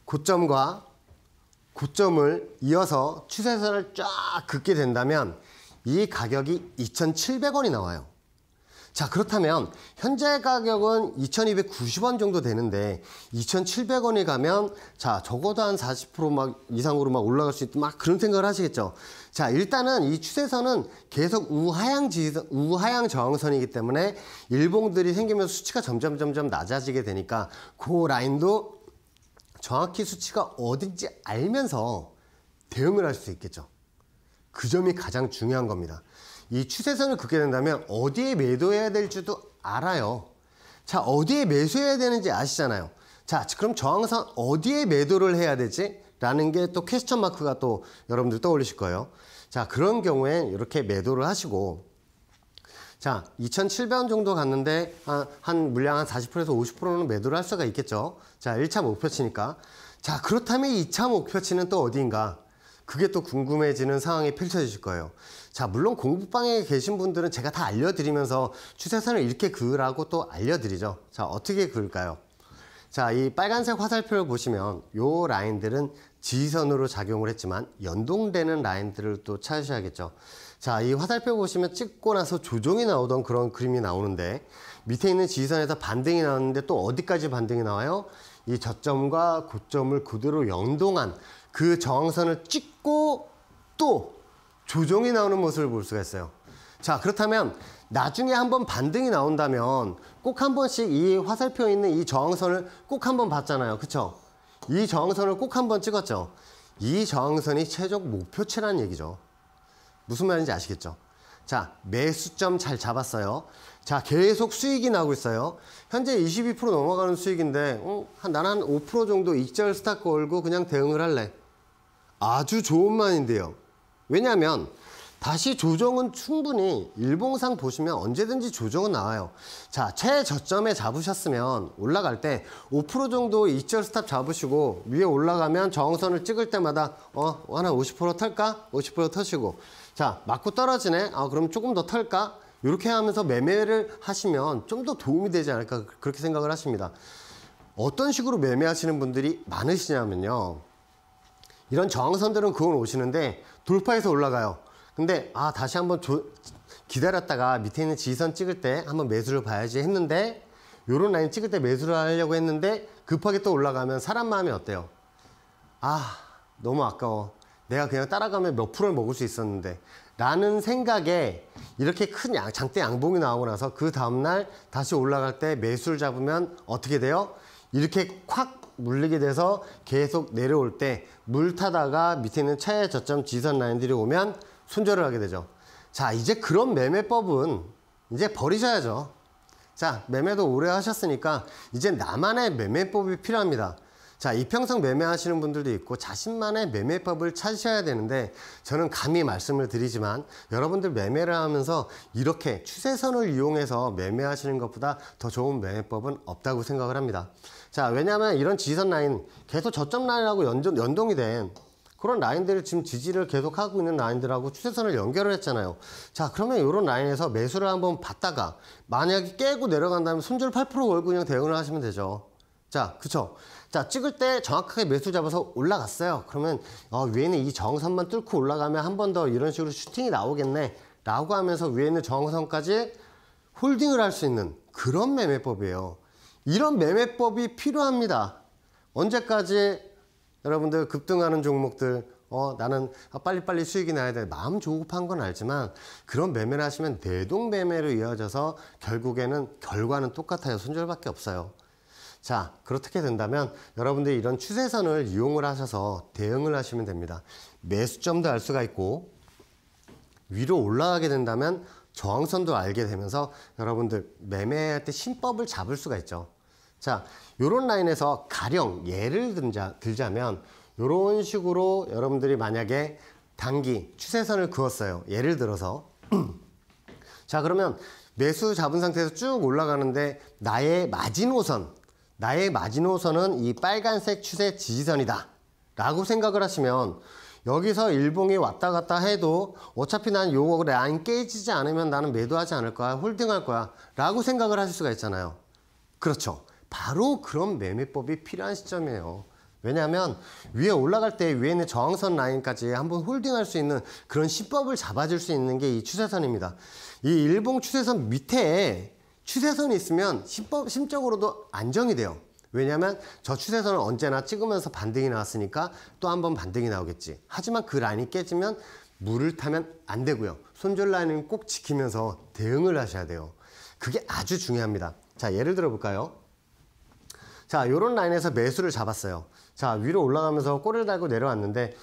고점과 고점을 이어서 추세선을 쫙 긋게 된다면 이 가격이 2,700원이 나와요. 자, 그렇다면 현재 가격은 2,290원 정도 되는데 2,700원이 가면 자, 적어도 한 40% 막 이상으로 막 올라갈 수 있다. 막 그런 생각을 하시겠죠. 자, 일단은 이 추세선은 계속 우하향 저항선이기 때문에 일봉들이 생기면서 수치가 점점 낮아지게 되니까 그 라인도 정확히 수치가 어딘지 알면서 대응을 할 수 있겠죠. 그 점이 가장 중요한 겁니다. 이 추세선을 긋게 된다면 어디에 매도해야 될지도 알아요. 자, 어디에 매수해야 되는지 아시잖아요. 자, 그럼 저항선 어디에 매도를 해야 되지? 라는 게 또 퀘스천 마크가 또 여러분들 떠올리실 거예요. 자, 그런 경우엔 이렇게 매도를 하시고, 자, 2,700원 정도 갔는데 한 물량 한 40%에서 50%는 매도를 할 수가 있겠죠. 자, 1차 목표치니까. 자, 그렇다면 2차 목표치는 또 어디인가? 그게 또 궁금해지는 상황이 펼쳐지실 거예요. 자, 물론 공부방에 계신 분들은 제가 다 알려드리면서 추세선을 이렇게 그으라고 또 알려드리죠. 자, 어떻게 그을까요? 자, 이 빨간색 화살표를 보시면 요 라인들은 지지선으로 작용을 했지만 연동되는 라인들을 또 찾으셔야겠죠. 자, 이 화살표 보시면 찍고 나서 조정이 나오던 그런 그림이 나오는데 밑에 있는 지지선에서 반등이 나왔는데 또 어디까지 반등이 나와요? 이 저점과 고점을 그대로 연동한 그 저항선을 찍고 또 조정이 나오는 모습을 볼 수가 있어요. 자, 그렇다면 나중에 한번 반등이 나온다면 꼭 한 번씩 이 화살표에 있는 이 저항선을 꼭 한번 봤잖아요. 그쵸? 이 저항선을 꼭 한번 찍었죠. 이 저항선이 최종 목표치라는 얘기죠. 무슨 말인지 아시겠죠? 자, 매수점 잘 잡았어요. 자, 계속 수익이 나고 있어요. 현재 22% 넘어가는 수익인데 나는 한 5% 정도 익절 스탑 걸고 그냥 대응을 할래. 아주 좋은 마인드예요. 왜냐하면 다시 조정은 충분히 일봉상 보시면 언제든지 조정은 나와요. 자, 최저점에 잡으셨으면 올라갈 때 5% 정도 익절 스탑 잡으시고 위에 올라가면 저항선을 찍을 때마다 하나 50% 털까? 50% 터시고, 자, 맞고 떨어지네? 그럼 조금 더 털까? 이렇게 하면서 매매를 하시면 좀 더 도움이 되지 않을까 그렇게 생각을 하십니다. 어떤 식으로 매매하시는 분들이 많으시냐면요, 이런 저항선들은 그건 오시는데 돌파해서 올라가요. 근데 다시 한번 기다렸다가 밑에 있는 지지선 찍을 때 한번 매수를 봐야지 했는데, 요런 라인 찍을 때 매수를 하려고 했는데 급하게 또 올라가면 사람 마음이 어때요? 너무 아까워. 내가 그냥 따라가면 몇 프로를 먹을 수 있었는데 라는 생각에 이렇게 큰 장대 양봉이 나오고 나서 그 다음날 다시 올라갈 때 매수를 잡으면 어떻게 돼요? 이렇게 콱 물리게 돼서 계속 내려올 때 물 타다가 밑에 있는 최저점 지지선 라인들이 오면 손절을 하게 되죠. 자, 이제 그런 매매법은 이제 버리셔야죠. 자, 매매도 오래 하셨으니까 이제 나만의 매매법이 필요합니다. 자, 이평선 매매하시는 분들도 있고 자신만의 매매법을 찾으셔야 되는데, 저는 감히 말씀을 드리지만 여러분들 매매를 하면서 이렇게 추세선을 이용해서 매매하시는 것보다 더 좋은 매매법은 없다고 생각을 합니다. 자, 왜냐하면 이런 지지선 라인, 계속 저점 라인하고 연동이 된 그런 라인들을 지금 지지를 계속 하고 있는 라인들하고 추세선을 연결을 했잖아요. 자, 그러면 이런 라인에서 매수를 한번 봤다가 만약에 깨고 내려간다면 손절 8% 걸고 그냥 대응을 하시면 되죠. 자, 그쵸? 자, 찍을 때 정확하게 매수 잡아서 올라갔어요. 그러면 위에는 이 저항선만 뚫고 올라가면 한 번 더 이런 식으로 슈팅이 나오겠네 라고 하면서 위에 있는 저항선까지 홀딩을 할 수 있는 그런 매매법이에요. 이런 매매법이 필요합니다. 언제까지 여러분들 급등하는 종목들 나는 빨리빨리 수익이 나야 돼, 마음 조급한 건 알지만 그런 매매를 하시면 내동 매매로 이어져서 결국에는 결과는 똑같아요. 손절밖에 없어요. 자, 그렇게 된다면 여러분들이 이런 추세선을 이용을 하셔서 대응을 하시면 됩니다. 매수점도 알 수가 있고 위로 올라가게 된다면 저항선도 알게 되면서 여러분들 매매할 때 신법을 잡을 수가 있죠. 자, 요런 라인에서 가령 예를 들자면 요런 식으로 여러분들이 만약에 단기 추세선을 그었어요. 예를 들어서 자, 그러면 매수 잡은 상태에서 쭉 올라가는데 나의 마지노선은 이 빨간색 추세 지지선이다 라고 생각을 하시면, 여기서 일봉이 왔다 갔다 해도 어차피 난 요 라인 깨지지 않으면 나는 매도하지 않을 거야, 홀딩할 거야 라고 생각을 하실 수가 있잖아요. 그렇죠. 바로 그런 매매법이 필요한 시점이에요. 왜냐하면 위에 올라갈 때 위에 있는 저항선 라인까지 한번 홀딩할 수 있는 그런 시법을 잡아줄 수 있는 게 이 추세선입니다. 이 일봉 추세선 밑에 추세선이 있으면 심적으로도 안정이 돼요. 왜냐하면 저 추세선은 언제나 찍으면서 반등이 나왔으니까 또 한 번 반등이 나오겠지. 하지만 그 라인이 깨지면 물을 타면 안 되고요. 손절 라인은 꼭 지키면서 대응을 하셔야 돼요. 그게 아주 중요합니다. 자, 예를 들어 볼까요? 자, 요런 라인에서 매수를 잡았어요. 자, 위로 올라가면서 꼬리를 달고 내려왔는데,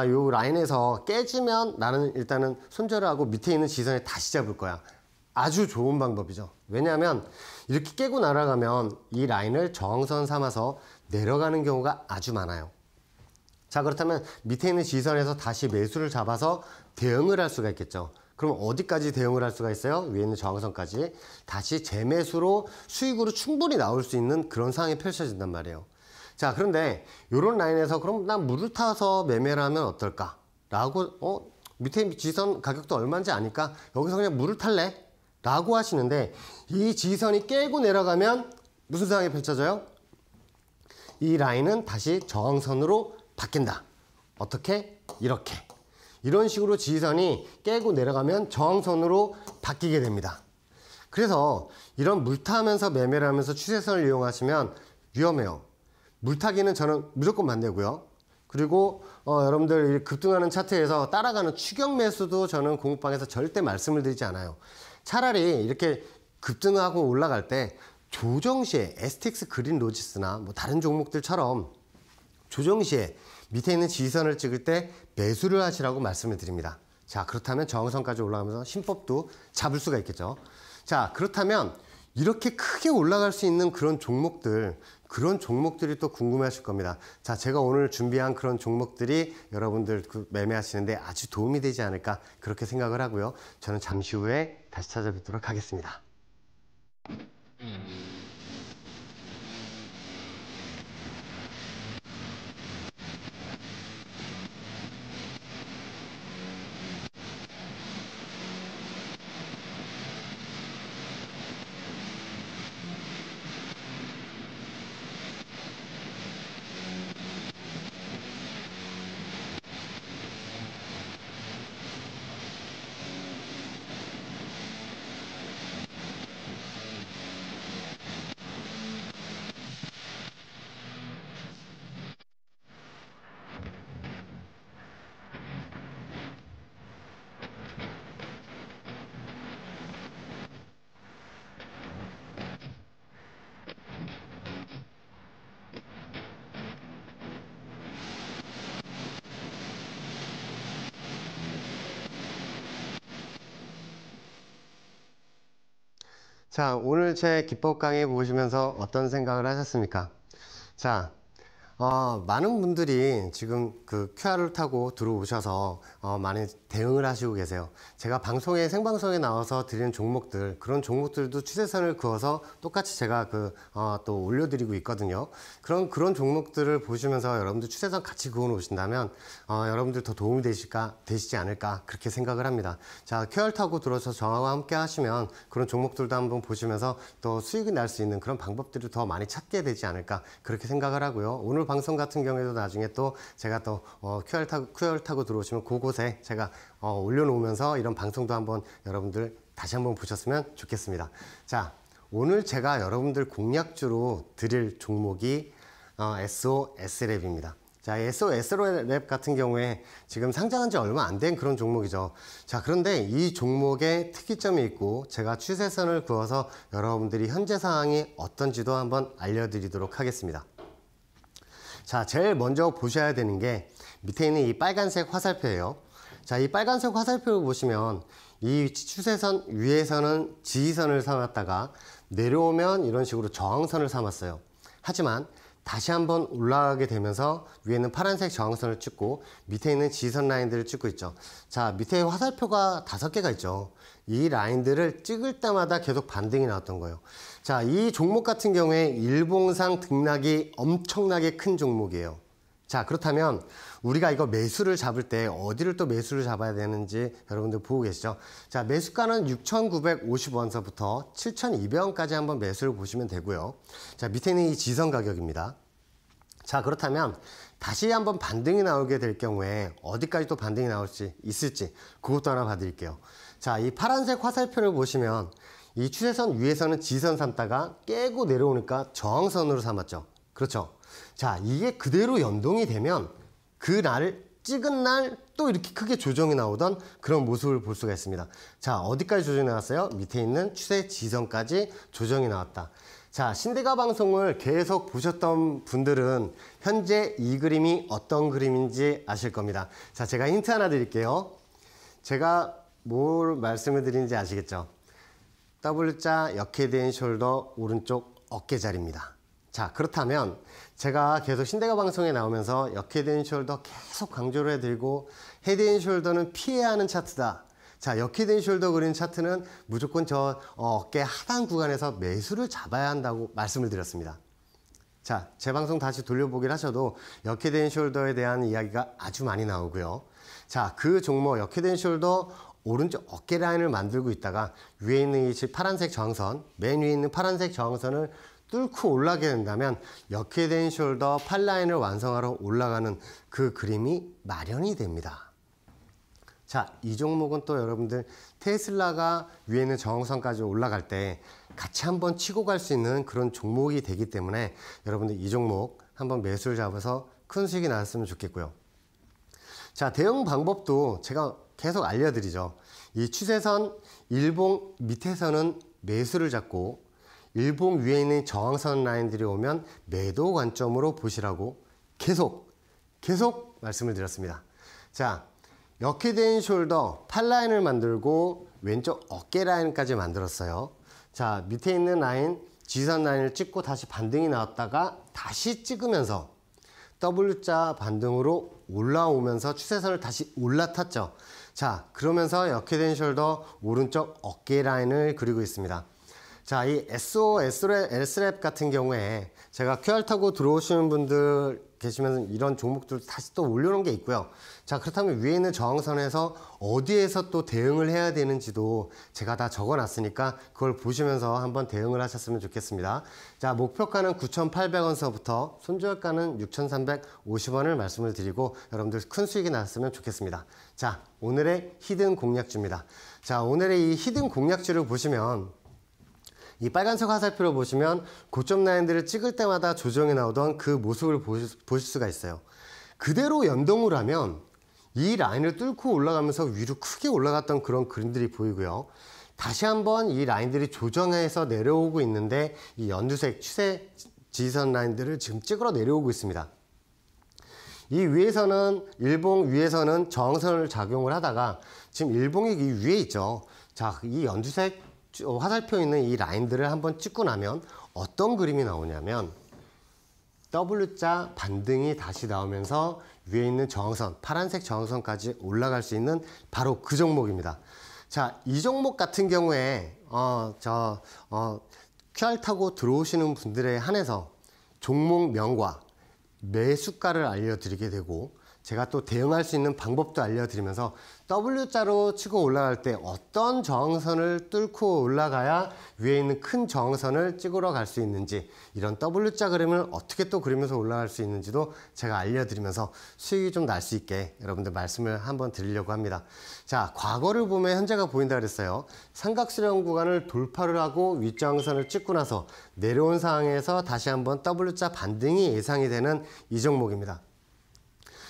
요 라인에서 깨지면 나는 일단은 손절을 하고 밑에 있는 지선에 다시 잡을 거야. 아주 좋은 방법이죠. 왜냐하면 이렇게 깨고 날아가면 이 라인을 저항선 삼아서 내려가는 경우가 아주 많아요. 자, 그렇다면 밑에 있는 지선에서 다시 매수를 잡아서 대응을 할 수가 있겠죠. 그럼 어디까지 대응을 할 수가 있어요? 위에 있는 저항선까지 다시 재매수로 수익으로 충분히 나올 수 있는 그런 상황이 펼쳐진단 말이에요. 자, 그런데 이런 라인에서 그럼 난 물을 타서 매매를 하면 어떨까? 라고 밑에 지선 가격도 얼마인지 아니까 여기서 그냥 물을 탈래? 라고 하시는데 이 지선이 깨고 내려가면 무슨 상황이 펼쳐져요? 이 라인은 다시 저항선으로 바뀐다. 어떻게? 이렇게. 이런 식으로 지선이 깨고 내려가면 저항선으로 바뀌게 됩니다. 그래서 이런 물타면서 매매를 하면서 추세선을 이용하시면 위험해요. 물타기는 저는 무조건 반대고요. 그리고 여러분들 급등하는 차트에서 따라가는 추격 매수도 저는 공부방에서 절대 말씀을 드리지 않아요. 차라리 이렇게 급등하고 올라갈 때 조정 시에 STX 그린 로지스나 뭐 다른 종목들처럼 조정 시에 밑에 있는 지선을 찍을 때 매수를 하시라고 말씀을 드립니다. 자, 그렇다면 저항선까지 올라가면서 신법도 잡을 수가 있겠죠. 자, 그렇다면 이렇게 크게 올라갈 수 있는 그런 종목들이 또 궁금해하실 겁니다. 자, 제가 오늘 준비한 그런 종목들이 여러분들 매매하시는데 아주 도움이 되지 않을까 그렇게 생각을 하고요. 저는 잠시 후에 다시 찾아뵙도록 하겠습니다. 자, 오늘 제 기법 강의 보시면서 어떤 생각을 하셨습니까? 자, 많은 분들이 지금 그 QR을 타고 들어오셔서 많이 대응을 하시고 계세요. 제가 생방송에 나와서 드리는 종목들, 그런 종목들도 추세선을 그어서 똑같이 제가 또 올려드리고 있거든요. 그런 종목들을 보시면서 여러분들 추세선 같이 그어 놓으신다면, 여러분들 더 도움이 되시지 않을까, 그렇게 생각을 합니다. 자, QR 타고 들어서 저와 함께 하시면 그런 종목들도 한번 보시면서 또 수익이 날 수 있는 그런 방법들을 더 많이 찾게 되지 않을까, 그렇게 생각을 하고요. 오늘 방송 같은 경우에도 나중에 또 제가 또 QR 타고 들어오시면 그곳에 제가 올려놓으면서 이런 방송도 한번 여러분들 다시 한번 보셨으면 좋겠습니다. 자, 오늘 제가 여러분들 공략주로 드릴 종목이 SOS랩입니다. 자, SOS랩 같은 경우에 지금 상장한 지 얼마 안 된 그런 종목이죠. 자, 그런데 이 종목에 특이점이 있고 제가 추세선을 그어서 여러분들이 현재 상황이 어떤지도 한번 알려드리도록 하겠습니다. 자, 제일 먼저 보셔야 되는 게 밑에 있는 이 빨간색 화살표예요. 자, 이 빨간색 화살표를 보시면 이 추세선 위에서는 지지선을 삼았다가 내려오면 이런 식으로 저항선을 삼았어요. 하지만 다시 한번 올라가게 되면서 위에는 파란색 저항선을 찍고 밑에 있는 지지선 라인들을 찍고 있죠. 자, 밑에 화살표가 5개가 있죠. 이 라인들을 찍을 때마다 계속 반등이 나왔던 거예요. 자, 이 종목 같은 경우에 일봉상 등락이 엄청나게 큰 종목이에요. 자, 그렇다면 우리가 이거 매수를 잡을 때 어디를 또 매수를 잡아야 되는지 여러분들 보고 계시죠? 자, 매수가는 6,950원서부터 7,200원까지 한번 매수를 보시면 되고요. 자, 밑에는 이 지선 가격입니다. 자, 그렇다면 다시 한번 반등이 나오게 될 경우에 어디까지 또 반등이 나올지 있을지 그것도 하나 봐드릴게요. 자, 이 파란색 화살표를 보시면 이 추세선 위에서는 지선 삼다가 깨고 내려오니까 저항선으로 삼았죠. 그렇죠. 자, 이게 그대로 연동이 되면 그날 찍은 날 또 이렇게 크게 조정이 나오던 그런 모습을 볼 수가 있습니다. 자, 어디까지 조정이 나왔어요? 밑에 있는 추세 지선까지 조정이 나왔다. 자, 신대가 방송을 계속 보셨던 분들은 현재 이 그림이 어떤 그림인지 아실 겁니다. 자, 제가 힌트 하나 드릴게요. 제가 뭘 말씀을 드리는지 아시겠죠? W자 역헤드앤 숄더 오른쪽 어깨 자리입니다. 자, 그렇다면 제가 계속 신대가 방송에 나오면서 역헤드앤 숄더 계속 강조를 해드리고 헤드앤숄더는 피해야 하는 차트다. 자, 역헤드앤 숄더 그린 차트는 무조건 저 어깨 하단 구간에서 매수를 잡아야 한다고 말씀을 드렸습니다. 자, 제 방송 다시 돌려보기를 하셔도 역헤드앤 숄더에 대한 이야기가 아주 많이 나오고요. 자, 그 종목 역헤드앤 숄더 오른쪽 어깨 라인을 만들고 있다가 위에 있는 이 파란색 저항선, 맨 위에 있는 파란색 저항선을 뚫고 올라가게 된다면 역헤드앤 숄더 8라인을 완성하러 올라가는 그 그림이 마련이 됩니다. 자, 이 종목은 또 여러분들 테슬라가 위에 있는 저항선까지 올라갈 때 같이 한번 치고 갈 수 있는 그런 종목이 되기 때문에 여러분들 이 종목 한번 매수를 잡아서 큰 수익이 나왔으면 좋겠고요. 자, 대응 방법도 제가 계속 알려드리죠. 이 추세선 일봉 밑에서는 매수를 잡고 일봉 위에 있는 저항선 라인들이 오면 매도 관점으로 보시라고 계속 말씀을 드렸습니다. 자, 역헤드앤 숄더 8라인을 만들고 왼쪽 어깨 라인까지 만들었어요. 자, 밑에 있는 라인 지선 라인을 찍고 다시 반등이 나왔다가 다시 찍으면서 W자 반등으로 올라오면서 추세선을 다시 올라탔죠. 자, 그러면서 역헤드앤 숄더 오른쪽 어깨 라인을 그리고 있습니다. 자, 이 SO, S랩 같은 경우에 제가 QR 타고 들어오시는 분들 계시면 이런 종목들 다시 또 올려놓은 게 있고요. 자, 그렇다면 위에 있는 저항선에서 어디에서 또 대응을 해야 되는지도 제가 다 적어놨으니까 그걸 보시면서 한번 대응을 하셨으면 좋겠습니다. 자, 목표가는 9,800원서부터 손절가는 6,350원을 말씀을 드리고 여러분들 큰 수익이 났으면 좋겠습니다. 자, 오늘의 히든 공략주입니다. 자, 오늘의 이 히든 공략주를 보시면 이 빨간색 화살표로 보시면 고점 라인들을 찍을 때마다 조정이 나오던 그 모습을 보실 수가 있어요. 그대로 연동을 하면 이 라인을 뚫고 올라가면서 위로 크게 올라갔던 그런 그림들이 보이고요. 다시 한번 이 라인들이 조정해서 내려오고 있는데 이 연두색 추세 지선 라인들을 지금 찍으러 내려오고 있습니다. 이 위에서는 일봉 위에서는 저항선을 작용을 하다가 지금 일봉이 이 위에 있죠. 자, 이 연두색 화살표 있는 이 라인들을 한번 찍고 나면 어떤 그림이 나오냐면 W자 반등이 다시 나오면서 위에 있는 저항선, 파란색 저항선까지 올라갈 수 있는 바로 그 종목입니다. 자, 이 종목 같은 경우에 QR 타고 들어오시는 분들에 한해서 종목명과 매수가를 알려드리게 되고 제가 또 대응할 수 있는 방법도 알려드리면서 W자로 치고 올라갈 때 어떤 저항선을 뚫고 올라가야 위에 있는 큰 저항선을 찍으러 갈 수 있는지 이런 W자 그림을 어떻게 또 그리면서 올라갈 수 있는지도 제가 알려드리면서 수익이 좀 날 수 있게 여러분들 말씀을 한번 드리려고 합니다. 자, 과거를 보면 현재가 보인다 그랬어요. 삼각수렴 구간을 돌파를 하고 윗저항선을 찍고 나서 내려온 상황에서 다시 한번 W자 반등이 예상이 되는 이 종목입니다.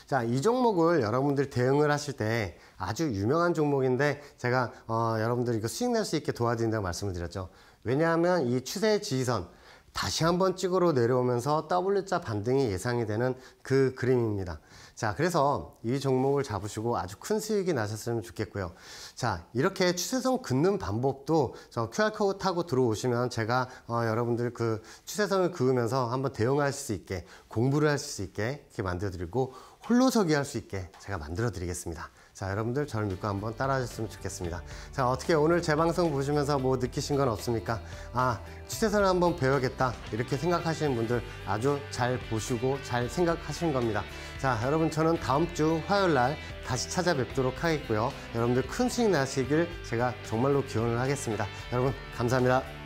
자, 이 종목을 여러분들 대응을 하실 때 아주 유명한 종목인데 제가 여러분들 이거 수익 낼 수 있게 도와드린다고 말씀을 드렸죠. 왜냐하면 이 추세 지지선 다시 한번 찍으러 내려오면서 W자 반등이 예상이 되는 그 그림입니다. 자, 그래서 이 종목을 잡으시고 아주 큰 수익이 나셨으면 좋겠고요. 자, 이렇게 추세선 긋는 방법도 저 QR코드 타고 들어오시면 제가 여러분들 그 추세선을 그으면서 한번 대응할 수 있게 공부를 할 수 있게 이렇게 만들어드리고 홀로서기 할 수 있게 제가 만들어 드리겠습니다. 자, 여러분들 저를 믿고 한번 따라 하셨으면 좋겠습니다. 자, 어떻게 오늘 제 방송 보시면서 뭐 느끼신 건 없습니까? 아, 추세선을 한번 배워야겠다 이렇게 생각하시는 분들 아주 잘 보시고 잘 생각하신 겁니다. 자, 여러분 저는 다음 주 화요일 날 다시 찾아뵙도록 하겠고요. 여러분들 큰 수익 나시길 제가 정말로 기원을 하겠습니다. 여러분 감사합니다.